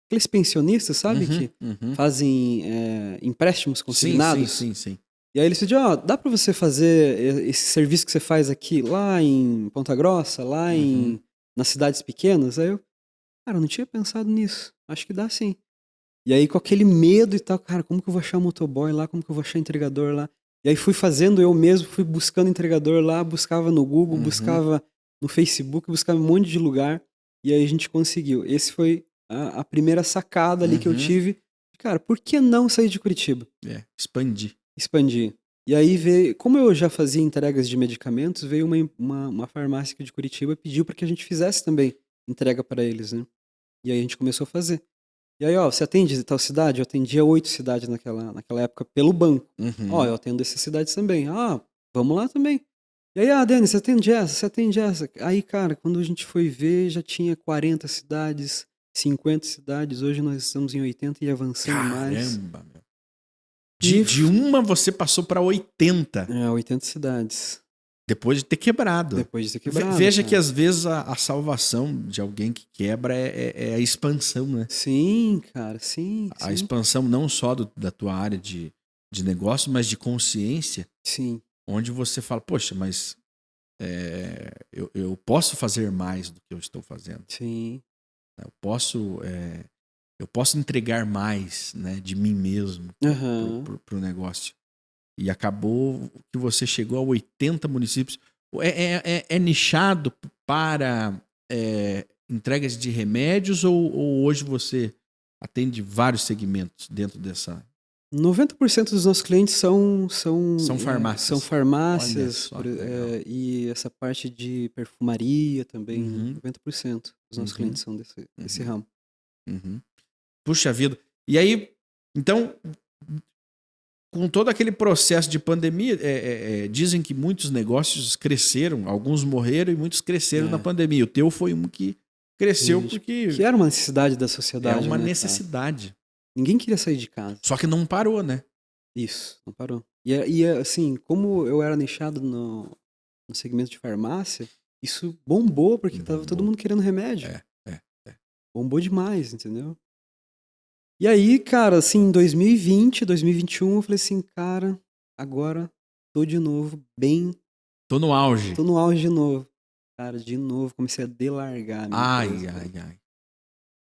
aqueles pensionistas, sabe? Que fazem empréstimos consignados. Sim. E aí eles pediram, ó, dá para você fazer esse serviço que você faz aqui lá em Ponta Grossa, lá nas cidades pequenas? Aí eu, cara, eu não tinha pensado nisso. Acho que dá sim. E aí com aquele medo e tal, cara, como que eu vou achar um motoboy lá? Como que eu vou achar entregador lá? E aí fui fazendo eu mesmo, fui buscando entregador lá, buscava no Google, buscava no Facebook, buscava um monte de lugar. E aí a gente conseguiu. Esse foi a primeira sacada ali que eu tive. Cara, por que não sair de Curitiba? Expandir. E aí veio, como eu já fazia entregas de medicamentos, veio uma farmácia aqui de Curitiba e pediu para que a gente fizesse também entrega para eles, né? E aí a gente começou a fazer. E aí, ó, você atende tal cidade? Eu atendia 8 cidades naquela época pelo banco. Ó, eu atendo essas cidades também. Ah, vamos lá também. E aí, Dani, você atende essa? Você atende essa? Aí, cara, quando a gente foi ver, já tinha 40 cidades, 50 cidades. Hoje nós estamos em 80 e avançando mais. Caramba, meu. De uma você passou para 80. 80 cidades. Depois de ter quebrado. Depois de ter quebrado. Veja que às vezes a salvação de alguém que quebra é a expansão, né? Sim, cara, sim. A expansão não só da tua área de negócio, mas de consciência. Sim. Onde você fala, poxa, mas eu posso fazer mais do que eu estou fazendo. Sim. Eu posso entregar mais, né, de mim mesmo pro negócio. E acabou que você chegou a 80 municípios. É nichado para entregas de remédios ou hoje você atende vários segmentos dentro dessa... 90% dos nossos clientes são farmácias. São farmácias. Só, e essa parte de perfumaria também. 90% dos nossos clientes são desse ramo. Puxa vida. E aí, então, com todo aquele processo de pandemia, dizem que muitos negócios cresceram, alguns morreram e muitos cresceram na pandemia. O teu foi um que cresceu porque... Que era uma necessidade da sociedade. É uma necessidade. Cara? Ninguém queria sair de casa. Só que não parou, né? Isso, não parou. E assim, como eu era nichado no segmento de farmácia, isso bombou porque tava todo mundo querendo remédio. Bombou demais, entendeu? E aí, cara, assim, em 2020, 2021, eu falei assim, cara, agora tô de novo bem... Tô no auge. Tô no auge de novo. Cara, de novo, comecei a delargar a minha empresa.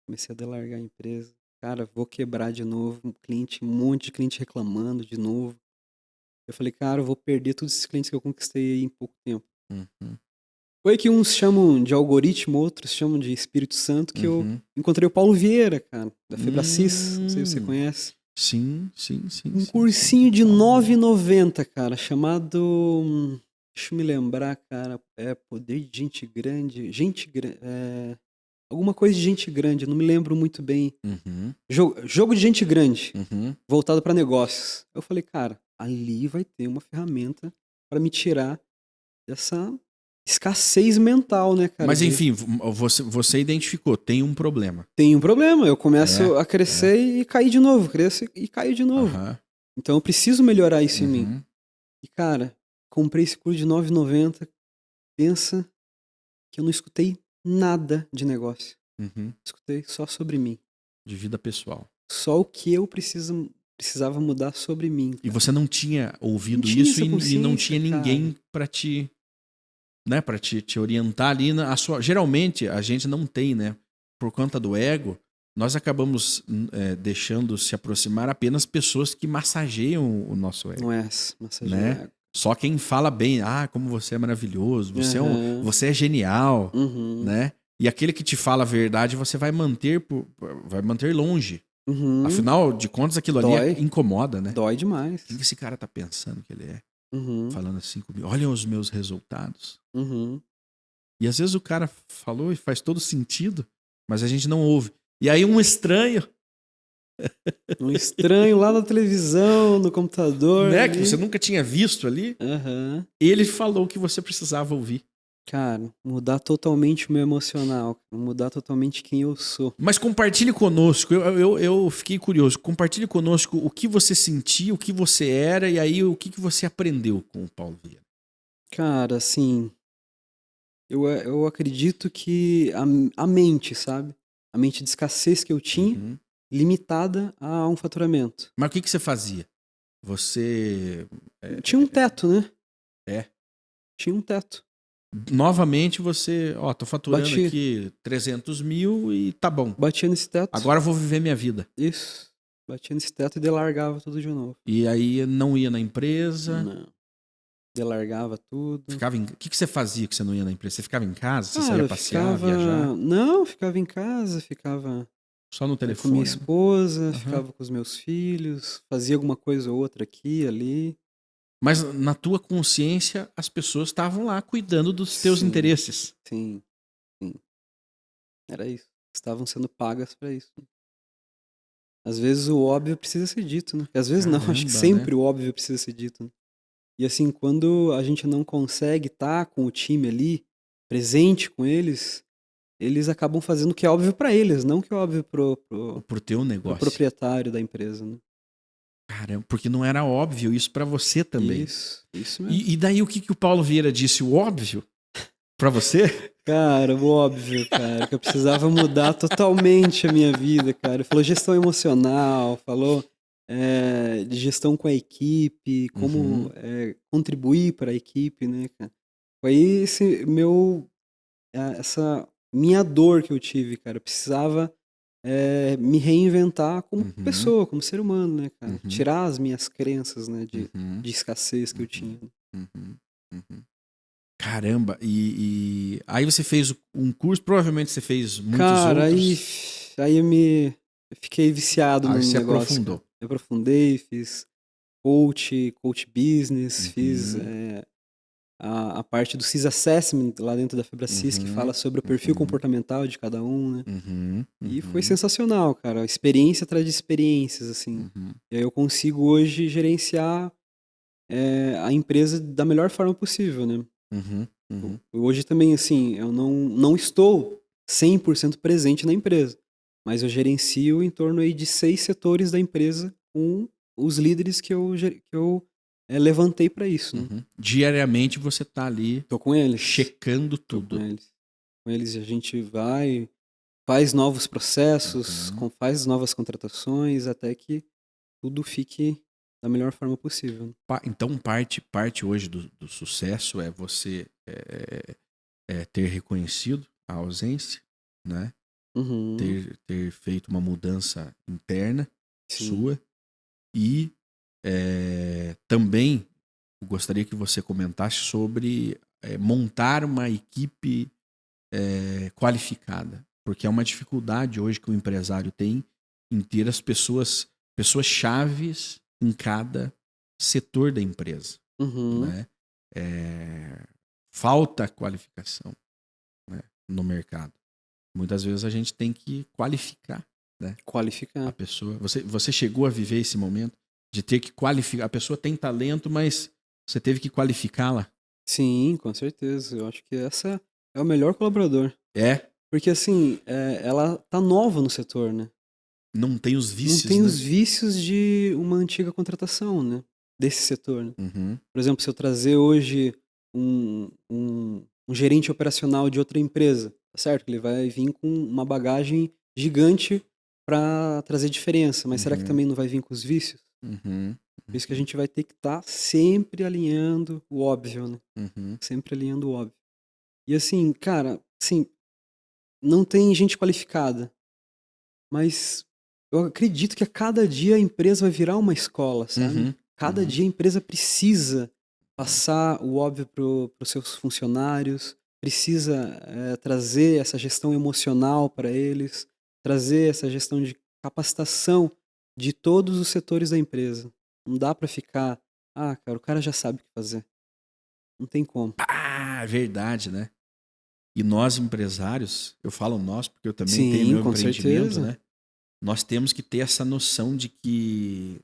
Comecei a delargar a empresa. Cara, vou quebrar de novo. Um monte de cliente reclamando de novo. Eu falei, cara, eu vou perder todos esses clientes que eu conquistei aí em pouco tempo. Foi que uns chamam de algoritmo, outros chamam de Espírito Santo, que eu encontrei o Paulo Vieira, cara, da Febracis. Não sei se você conhece. Sim. Um cursinho de R$ 9,90, cara, chamado... Deixa eu me lembrar, cara. Poder de gente grande. Alguma coisa de gente grande, não me lembro muito bem. Jogo de gente grande, voltado para negócios. Eu falei, cara, ali vai ter uma ferramenta para me tirar dessa escassez mental, né, cara? Mas enfim, você identificou, tem um problema. Tem um problema, eu começo a crescer e cair de novo, cresço e caio de novo. Então eu preciso melhorar isso em mim. E cara, comprei esse curso de R$ 9,90, pensa que eu não escutei nada de negócio. Escutei só sobre mim. De vida pessoal. Só o que eu precisava mudar sobre mim. Cara. E você não tinha ouvido isso e não tinha ninguém para te, né, para te orientar ali geralmente a gente não tem, né? Por conta do ego, nós acabamos deixando se aproximar apenas pessoas que massageiam o nosso ego. Não é massagear, né? o ego. Só quem fala bem, como você é maravilhoso, você é genial, né? E aquele que te fala a verdade, você vai manter longe. Afinal de contas, aquilo ali incomoda, né? Dói demais. O que esse cara tá pensando que ele é? Falando assim comigo. Olha os meus resultados. E às vezes o cara falou e faz todo sentido, mas a gente não ouve. E aí um estranho... Um estranho lá na televisão, no computador. Né? Que você nunca tinha visto ali. Ele falou o que você precisava ouvir. Cara, mudar totalmente o meu emocional. Mudar totalmente quem eu sou. Mas compartilhe conosco. Eu fiquei curioso. Compartilhe conosco o que você sentia, o que você era e aí o que você aprendeu com o Paulo Vieira. Cara, assim... Eu acredito que a mente, sabe? A mente de escassez que eu tinha... limitada a um faturamento. Mas o que você fazia? Você... Tinha um teto, né? É? Tinha um teto. Novamente você... tô faturando aqui 300 mil e tá bom. Batia nesse teto. Agora eu vou viver minha vida. Isso. Batia nesse teto e delargava tudo de novo. E aí não ia na empresa? Não. Delargava tudo. O que você fazia que você não ia na empresa? Você ficava em casa? Você saía passear, viajar? Não, ficava em casa, ficava... Só no telefone? Com minha esposa, ficava com os meus filhos, fazia alguma coisa ou outra aqui, ali. Mas na tua consciência, as pessoas estavam lá cuidando dos teus interesses. Sim. Era isso. Estavam sendo pagas para isso. Às vezes o óbvio precisa ser dito, né? Às vezes não, acho que Caramba, sempre né? o óbvio precisa ser dito, né? E assim, quando a gente não consegue estar com o time ali, presente com eles, eles acabam fazendo o que é óbvio para eles, não o que é óbvio Pro teu pro negócio. proprietário da empresa, né? Caramba, porque não era óbvio isso pra você também. Isso mesmo. E daí o que que o Paulo Vieira disse? O óbvio pra você? Cara, o óbvio, cara, que eu precisava mudar totalmente a minha vida, cara. Falou gestão emocional, falou de gestão com a equipe, como Uhum, contribuir para a equipe, né, cara? Foi esse essa minha dor que eu tive, cara. Eu precisava me reinventar como uhum, pessoa, como ser humano, né, cara? uhum, Tirar as minhas crenças, né, uhum, de escassez que eu uhum, tinha. uhum, uhum. Caramba, e aí você fez um curso, provavelmente você fez muitos Cara, outros, aí eu fiquei viciado aí no se negócio, cara. aprofundou. Eu aprofundei, fiz coach business, fiz Uhum, a parte do CIS Assessment lá dentro da FebraCis, que uhum, fala sobre o perfil uhum, comportamental de cada um, né? uhum, E foi uhum, sensacional, cara. Experiência atrás de experiências, assim. uhum, E aí eu consigo hoje gerenciar a empresa da melhor forma possível, né? uhum, uhum, Hoje também, assim, eu não estou 100% presente na empresa, mas eu gerencio em torno aí de 6 setores da empresa com os líderes que eu levantei para isso, né. uhum. Diariamente você tá ali Tô com eles, checando tô com tudo. eles. Com eles a gente vai, faz novos processos, Uhum. faz novas contratações, até que tudo fique da melhor forma possível, né. Então parte hoje do sucesso é você ter reconhecido a ausência, né? Uhum, Ter feito uma mudança interna sim. sua e também gostaria que você comentasse sobre montar uma equipe qualificada, porque é uma dificuldade hoje que o empresário tem em ter as pessoas chaves em cada setor da empresa, Uhum. né? Falta qualificação, né, no mercado. Muitas vezes a gente tem que qualificar, né, a Qualificar. pessoa. Você chegou a viver esse momento de ter que qualificar. A pessoa tem talento, mas você teve que qualificá-la. Sim, com certeza. Eu acho que essa é o melhor colaborador. É, Porque assim, ela tá nova no setor, né. não tem os Não vícios, tem né? os vícios de uma antiga contratação, né, desse setor, né. Uhum, Por exemplo, se eu trazer hoje um gerente operacional de outra empresa, tá certo que ele vai vir com uma bagagem gigante para trazer diferença, mas será que uhum, também não vai vir com os vícios? uhum, Por isso que a uhum, gente vai ter que estar sempre alinhando o óbvio, né, uhum, sempre alinhando o óbvio. E assim, cara, assim, não tem gente qualificada, mas eu acredito que a cada dia a empresa vai virar uma escola, sabe? uhum, Cada uhum, dia a empresa precisa passar o óbvio para os seus funcionários, precisa trazer essa gestão emocional para eles, trazer essa gestão de capacitação de todos os setores da empresa. Não dá para ficar, cara, o cara já sabe o que fazer. Não tem como. Ah, verdade, né? E nós empresários, eu falo nós porque eu também tenho Sim, meu com empreendimento, certeza. né? Nós temos que ter essa noção de que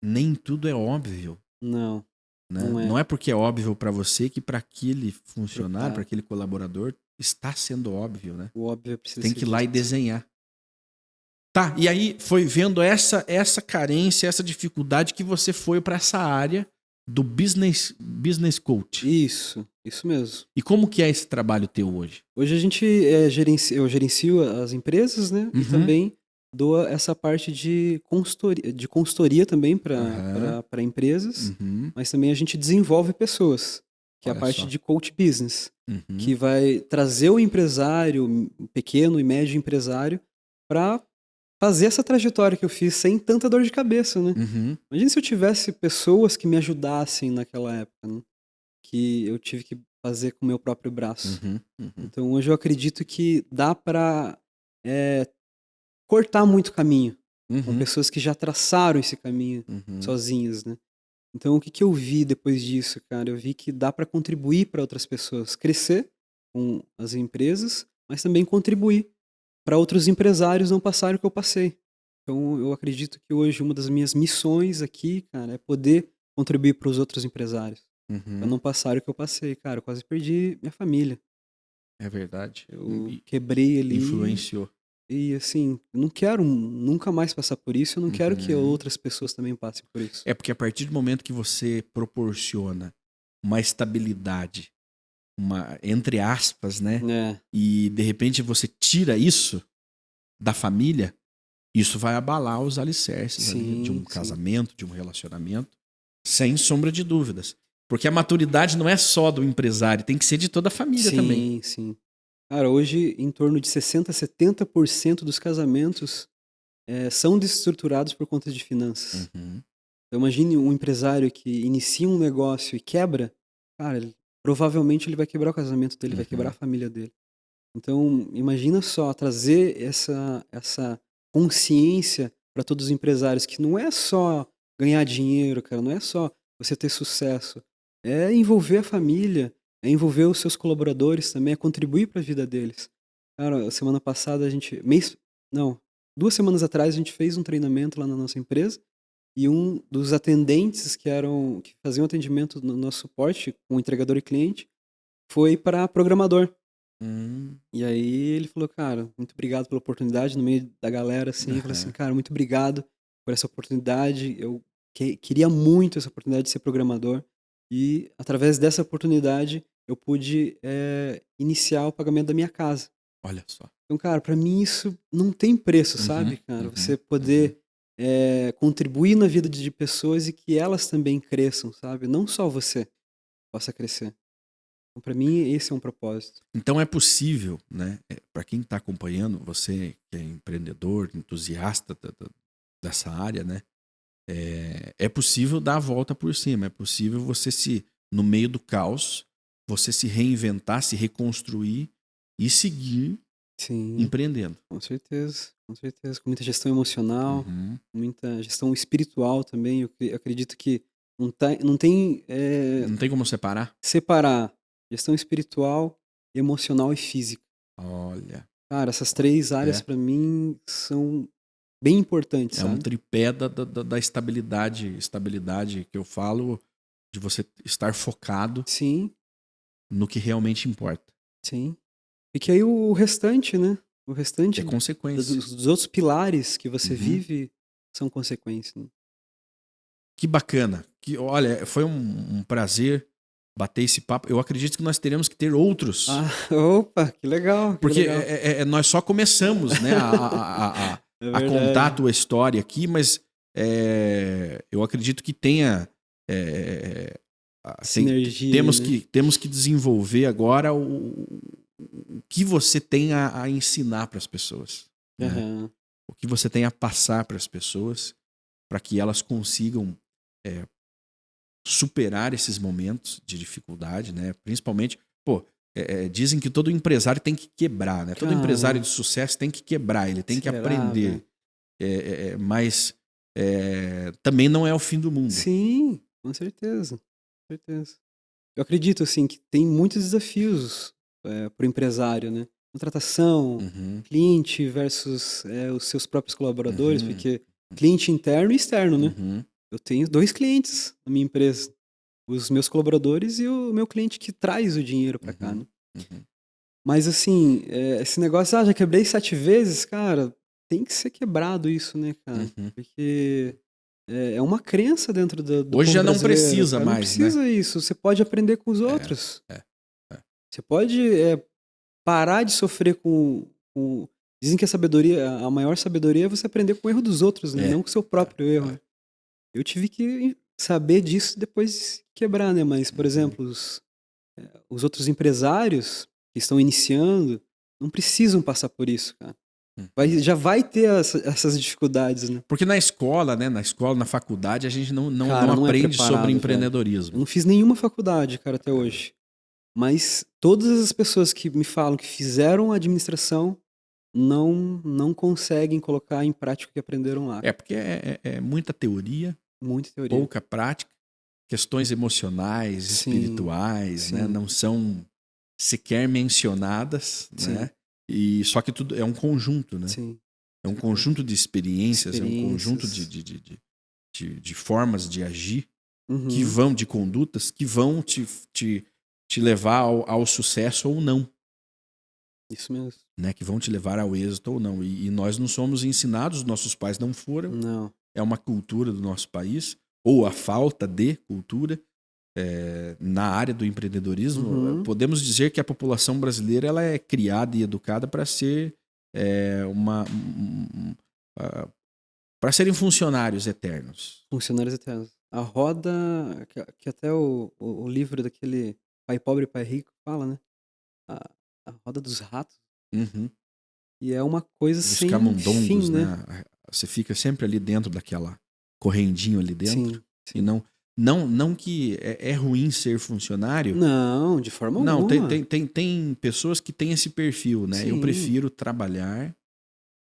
nem tudo é óbvio, Não, né? não Não é. é porque é óbvio para você que para aquele Pro funcionário, para cara. aquele colaborador, está sendo óbvio, né? O óbvio Você precisa tem ser que ir lá e dito. desenhar. Tá, e aí foi vendo essa carência, essa dificuldade que você foi para essa área do business coach. Isso mesmo. E como que é esse trabalho teu hoje? Hoje a gente eu gerencio as empresas, né? E Uhum. também dou essa parte de consultoria também Aham. para empresas, Uhum. mas também a gente desenvolve pessoas, que é a Olha parte só. de coach business, Uhum. que vai trazer o empresário, o pequeno e médio empresário, para fazer essa trajetória que eu fiz sem tanta dor de cabeça, né? Uhum. Imagina se eu tivesse pessoas que me ajudassem naquela época, né? Que eu tive que fazer com o meu próprio braço. Uhum. Uhum. Então hoje eu acredito que dá para cortar muito caminho com Uhum. pessoas que já traçaram esse caminho Uhum. sozinhas, né. Então o que que eu vi depois disso, cara? Eu vi que dá para contribuir para outras pessoas, crescer com as empresas, mas também contribuir para outros empresários não passarem o que eu passei. Então, eu acredito que hoje uma das minhas missões aqui, cara, é poder contribuir para os outros empresários. Pra Uhum. não passar o que eu passei, cara. Eu quase perdi minha família. É verdade. Eu E quebrei ali influenciou. e, assim, eu não quero nunca mais passar por isso. Eu não quero que Uhum. outras pessoas também passem por isso. É porque a partir do momento que você proporciona uma estabilidade, uma, entre aspas, né? É, E de repente você tira isso da família, isso vai abalar os alicerces ali de um sim, sim. casamento, de um relacionamento, sem sombra de dúvidas. Porque a maturidade não é só do empresário, tem que ser de toda a família também. Sim, sim. Cara, hoje em torno de 60 a 70% dos casamentos são desestruturados por conta de finanças. Uhum. Então, imagine um empresário que inicia um negócio e quebra, cara, provavelmente ele vai quebrar o casamento dele, vai quebrar a Uhum. família dele. Então, imagina só, trazer essa consciência para todos os empresários, que não é só ganhar dinheiro, cara, não é só você ter sucesso, é envolver a família, é envolver os seus colaboradores também, é contribuir para a vida deles. Cara, semana passada a gente, não, 2 semanas atrás a gente fez um treinamento lá na nossa empresa e um dos atendentes que faziam atendimento no nosso suporte com entregador e cliente foi para programador. Hum. E aí ele falou: "Cara, muito obrigado pela oportunidade", no meio da galera, assim, eu falei assim: Aham. "Cara, muito obrigado por essa oportunidade, eu queria muito essa oportunidade de ser programador, e através dessa oportunidade eu pude, iniciar o pagamento da minha casa". Olha só. Então, cara, pra mim isso não tem preço, Uhum. sabe, cara, você Uhum. Uhum. poder, contribuir na vida de pessoas e que elas também cresçam, sabe, não só você possa crescer. Então pra mim esse é um propósito. Então é possível, né? Para quem está acompanhando, você que é empreendedor, entusiasta dessa área, né? É possível dar a volta por cima. É possível você no meio do caos, você se reinventar, se reconstruir e seguir Sim. empreendendo. Com certeza, com certeza. Com muita gestão emocional, Uhum. muita gestão espiritual também. Eu acredito que não tem Não tem como separar? separar gestão espiritual, emocional e física. Olha, Cara, essas 3 áreas é, pra mim são bem importantes, é um sabe? tripé da estabilidade que eu falo, de você estar focado Sim, no que realmente importa. sim. E que aí o restante, né, o É restante consequência. dos outros pilares que você Uhum. vive são consequências, né. Que bacana. Olha, foi um prazer bater esse papo. Eu acredito que nós teremos que ter outros. Ah, opa, que legal, que Porque legal. nós só começamos, né, É a contar a verdade. tua história aqui, mas eu acredito que tenha. é, Sinergia, né. temos que desenvolver agora o que você tem a ensinar para as pessoas. Né? Aham. O que você tem a passar para as pessoas para que elas consigam é, superar esses momentos de dificuldade, né? Principalmente, pô, dizem que todo empresário tem que quebrar, né? Todo empresário Cara, de sucesso tem que quebrar, ele tem que será, velho? aprender. Mas também não é o fim do mundo. Sim, com certeza, com certeza. Eu acredito, assim, que tem muitos desafios, para o empresário, né. Contratação, Uhum, cliente versus, os seus próprios colaboradores, uhum, porque cliente interno e externo, né. uhum, Eu tenho 2 clientes na minha empresa, os meus colaboradores e o meu cliente que traz o dinheiro para cá, uhum, né. uhum, Mas assim, esse negócio: "Ah, já quebrei 7 vezes", cara, tem que ser quebrado isso, né, cara, uhum. porque é uma crença dentro do Hoje povo já não brasileiro, precisa cara, não mais, né? precisa isso, você pode aprender com os É, outros. é, é. Você pode, parar de sofrer com dizem que a maior sabedoria é você aprender com o erro dos outros, né, É, não com o seu é, próprio erro, é. né. Eu tive que saber disso depois quebrar, né, mas, por Uhum. exemplo, os outros empresários que estão iniciando, não precisam passar por isso, cara. Uhum. Já vai ter essas dificuldades, né. Porque na escola, né? Na escola, na faculdade, a gente não Cara, não é aprende sobre preparado, velho. Eu empreendedorismo. não fiz nenhuma faculdade, cara, até hoje. Mas todas as pessoas que me falam que fizeram administração não conseguem colocar em prática o que aprenderam lá. Porque é muita teoria, Muita teoria. pouca prática, questões emocionais, Sim, espirituais, né? sim, Não são sequer mencionadas, sim, né? E só que tudo é um conjunto, né? sim. É um conjunto de experiências, é um conjunto de formas de agir que vão, de condutas, que vão te levar ao sucesso ou não. Isso mesmo. Né? Que vão te levar ao êxito ou não. E nós não somos ensinados, nossos pais não foram. Não. É uma cultura do nosso país, ou a falta de cultura na área do empreendedorismo. Podemos dizer que a população brasileira ela é criada e educada para ser para serem funcionários eternos. Funcionários eternos. A roda, que até o livro daquele Pai Pobre e Pai Rico fala, né? A roda dos ratos. E é uma coisa Dos sem camundongos, fim, né? Você fica sempre ali dentro daquela correndinho ali dentro. Sim. E não que é ruim ser funcionário. Não, de forma alguma. Não, tem pessoas que têm esse perfil, né? Sim. Eu prefiro trabalhar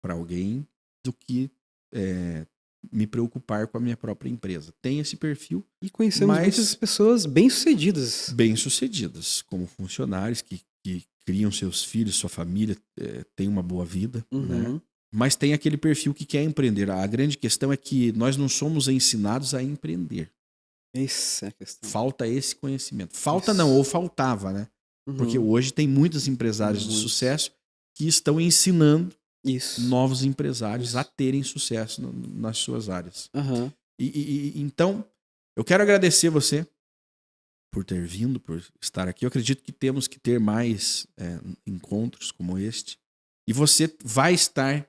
para alguém do que me preocupar com a minha própria empresa. Tem esse perfil. E conhecemos muitas pessoas bem-sucedidas. Bem-sucedidas, como funcionários que criam seus filhos, sua família, tem uma boa vida, né? Mas tem aquele perfil que quer empreender. A grande questão é que nós não somos ensinados a empreender. Essa é a questão. Falta esse conhecimento. Ou faltava, né? Porque hoje tem muitos empresários de sucesso que estão ensinando novos empresários a terem sucesso nas suas áreas. Então, eu quero agradecer você por ter vindo, por estar aqui. Eu acredito que temos que ter mais encontros como este. E você vai estar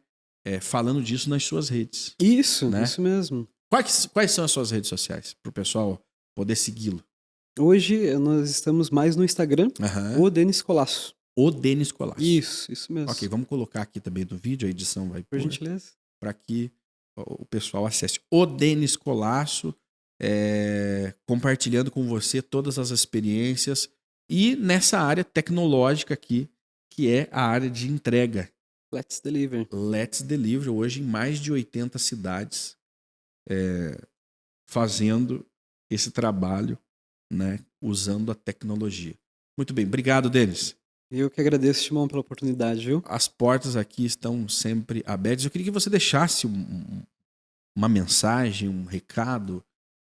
falando disso nas suas redes. Isso, né? Isso mesmo. Quais são as suas redes sociais para o pessoal poder segui-lo? Hoje nós estamos mais no Instagram, o Denis Colasso. O Denis Colasso. Isso mesmo. Ok, vamos colocar aqui também no vídeo, a edição vai por gentileza. Para que o pessoal acesse. O Denis Colasso, compartilhando com você todas as experiências e nessa área tecnológica aqui, que é a área de entrega. Let's Deliver. Let's Deliver, hoje em mais de 80 cidades, fazendo esse trabalho, né, usando a tecnologia. Muito bem, obrigado, Denis. Eu que agradeço, Timão, pela oportunidade, viu? As portas aqui estão sempre abertas. Eu queria que você deixasse uma mensagem, um recado,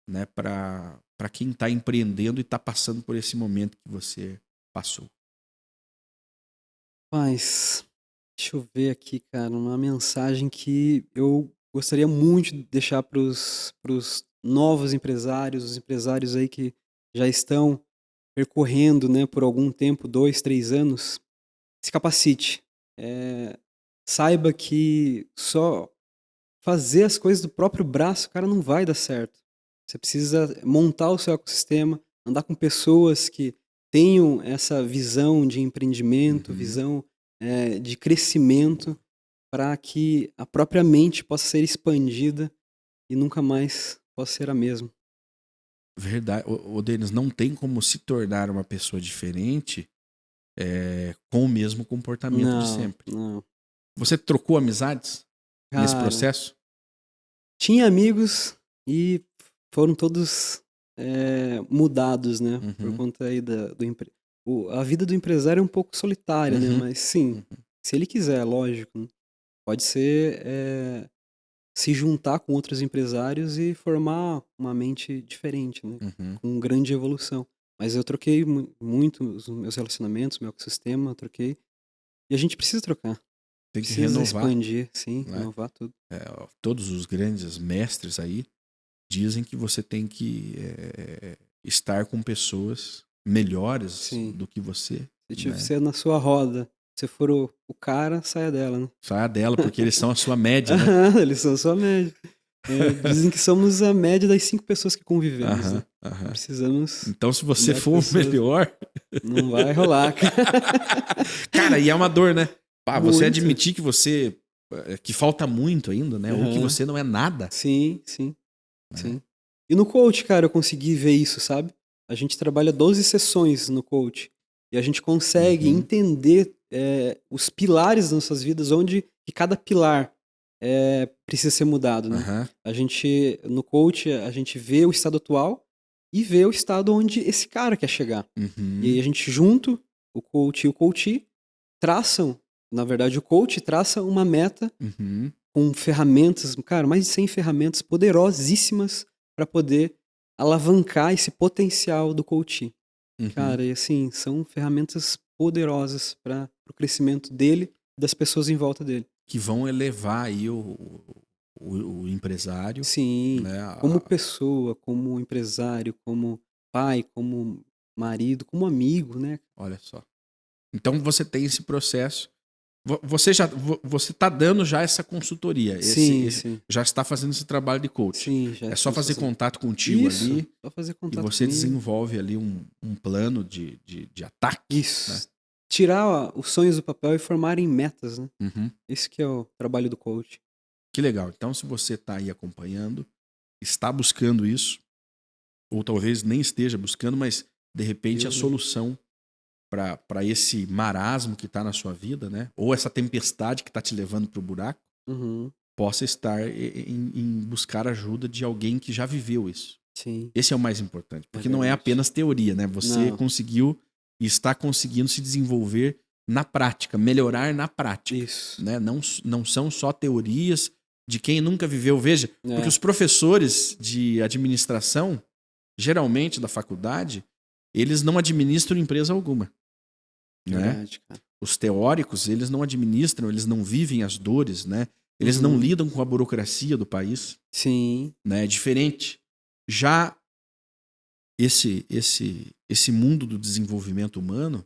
né, para quem está empreendendo e está passando por esse momento que você passou. Mas, deixa eu ver aqui, cara, uma mensagem que eu gostaria muito de deixar para os novos empresários, os empresários aí que já estão percorrendo, né, por algum tempo, 2, 3 anos. Se capacite. Saiba que só fazer as coisas do próprio braço, cara, não vai dar certo. Você precisa montar o seu ecossistema, andar com pessoas que tenham essa visão de empreendimento, visão de crescimento, para que a própria mente possa ser expandida e nunca mais possa ser a mesma. Verdade. O Denis, não tem como se tornar uma pessoa diferente com o mesmo comportamento de sempre. Não. Você trocou amizades nesse processo? Tinha amigos e foram todos mudados, né? Por conta aí a vida do empresário é um pouco solitária, né? Mas sim, se ele quiser, lógico, né? Pode ser se juntar com outros empresários e formar uma mente diferente, né? Com grande evolução. Mas eu troquei muito os meus relacionamentos, meu ecossistema, eu troquei. E a gente precisa trocar. Tem que precisa renovar. Expandir, sim, né? Renovar tudo. Todos os grandes mestres aí dizem que você tem que estar com pessoas melhores do que você. Se você na sua roda, se for o cara, saia dela, né? Saia dela, porque eles são a sua média, né? Eles são a sua média. Dizem que somos a média das 5 pessoas que convivemos, né? Precisamos... Então, se você for o melhor... Não vai rolar, cara. Cara, e é uma dor, né? Você admitir que você... que falta muito ainda, né? Ou que você não é nada. Sim. E no coach, cara, eu consegui ver isso, sabe? A gente trabalha 12 sessões no coach. E a gente consegue entender os pilares das nossas vidas, onde que cada pilar precisa ser mudado, né? A gente, no coach, a gente vê o estado atual e vê o estado onde esse cara quer chegar. E aí a gente junto, o coach e o coachee, traçam, na verdade o coach traça uma meta com ferramentas, cara, mais de 100 ferramentas poderosíssimas para poder alavancar esse potencial do coaching. Cara, e assim, são ferramentas poderosas para o crescimento dele e das pessoas em volta dele. Que vão elevar aí o empresário. Sim, né? como pessoa, como empresário, como pai, como marido, como amigo, né? Olha só. Então você tem esse processo. Você está dando já essa consultoria. Sim. Já está fazendo esse trabalho de coach. Sim, já É só fazer fazendo. contato contigo Isso, ali só fazer contato e você comigo. desenvolve ali um plano de ataque. Isso. Né? Tirar os sonhos do papel e formar em metas, né? Uhum. Esse que é o trabalho do coach. Que legal. Então, se você está aí acompanhando, está buscando isso, ou talvez nem esteja buscando, mas de repente a solução para esse marasmo que está na sua vida, né? Ou essa tempestade que está te levando para o buraco, possa estar em buscar ajuda de alguém que já viveu isso. Sim. Esse é o mais importante, porque não é apenas teoria, né? Você conseguiu e está conseguindo se desenvolver na prática, melhorar na prática. Isso. Né? Não são só teorias de quem nunca viveu. Veja, porque os professores de administração, geralmente da faculdade, eles não administram empresa alguma. Verdade, né? Os teóricos, eles não administram, eles não vivem as dores, né? Eles não lidam com a burocracia do país. Sim. Né? É diferente. Já esse mundo do desenvolvimento humano,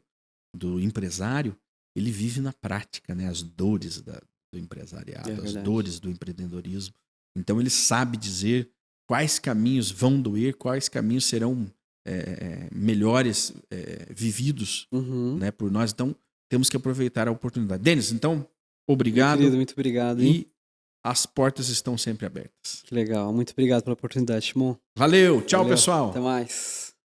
do empresário, ele vive na prática, né? As dores do empresariado, as dores do empreendedorismo. Então ele sabe dizer quais caminhos vão doer, quais caminhos serão melhores vividos, né, por nós. Então temos que aproveitar a oportunidade. Denis, então, obrigado. Meu querido, muito obrigado. E as portas estão sempre abertas. Que legal. Muito obrigado pela oportunidade, Shimon. Valeu. Tchau, pessoal. Até mais.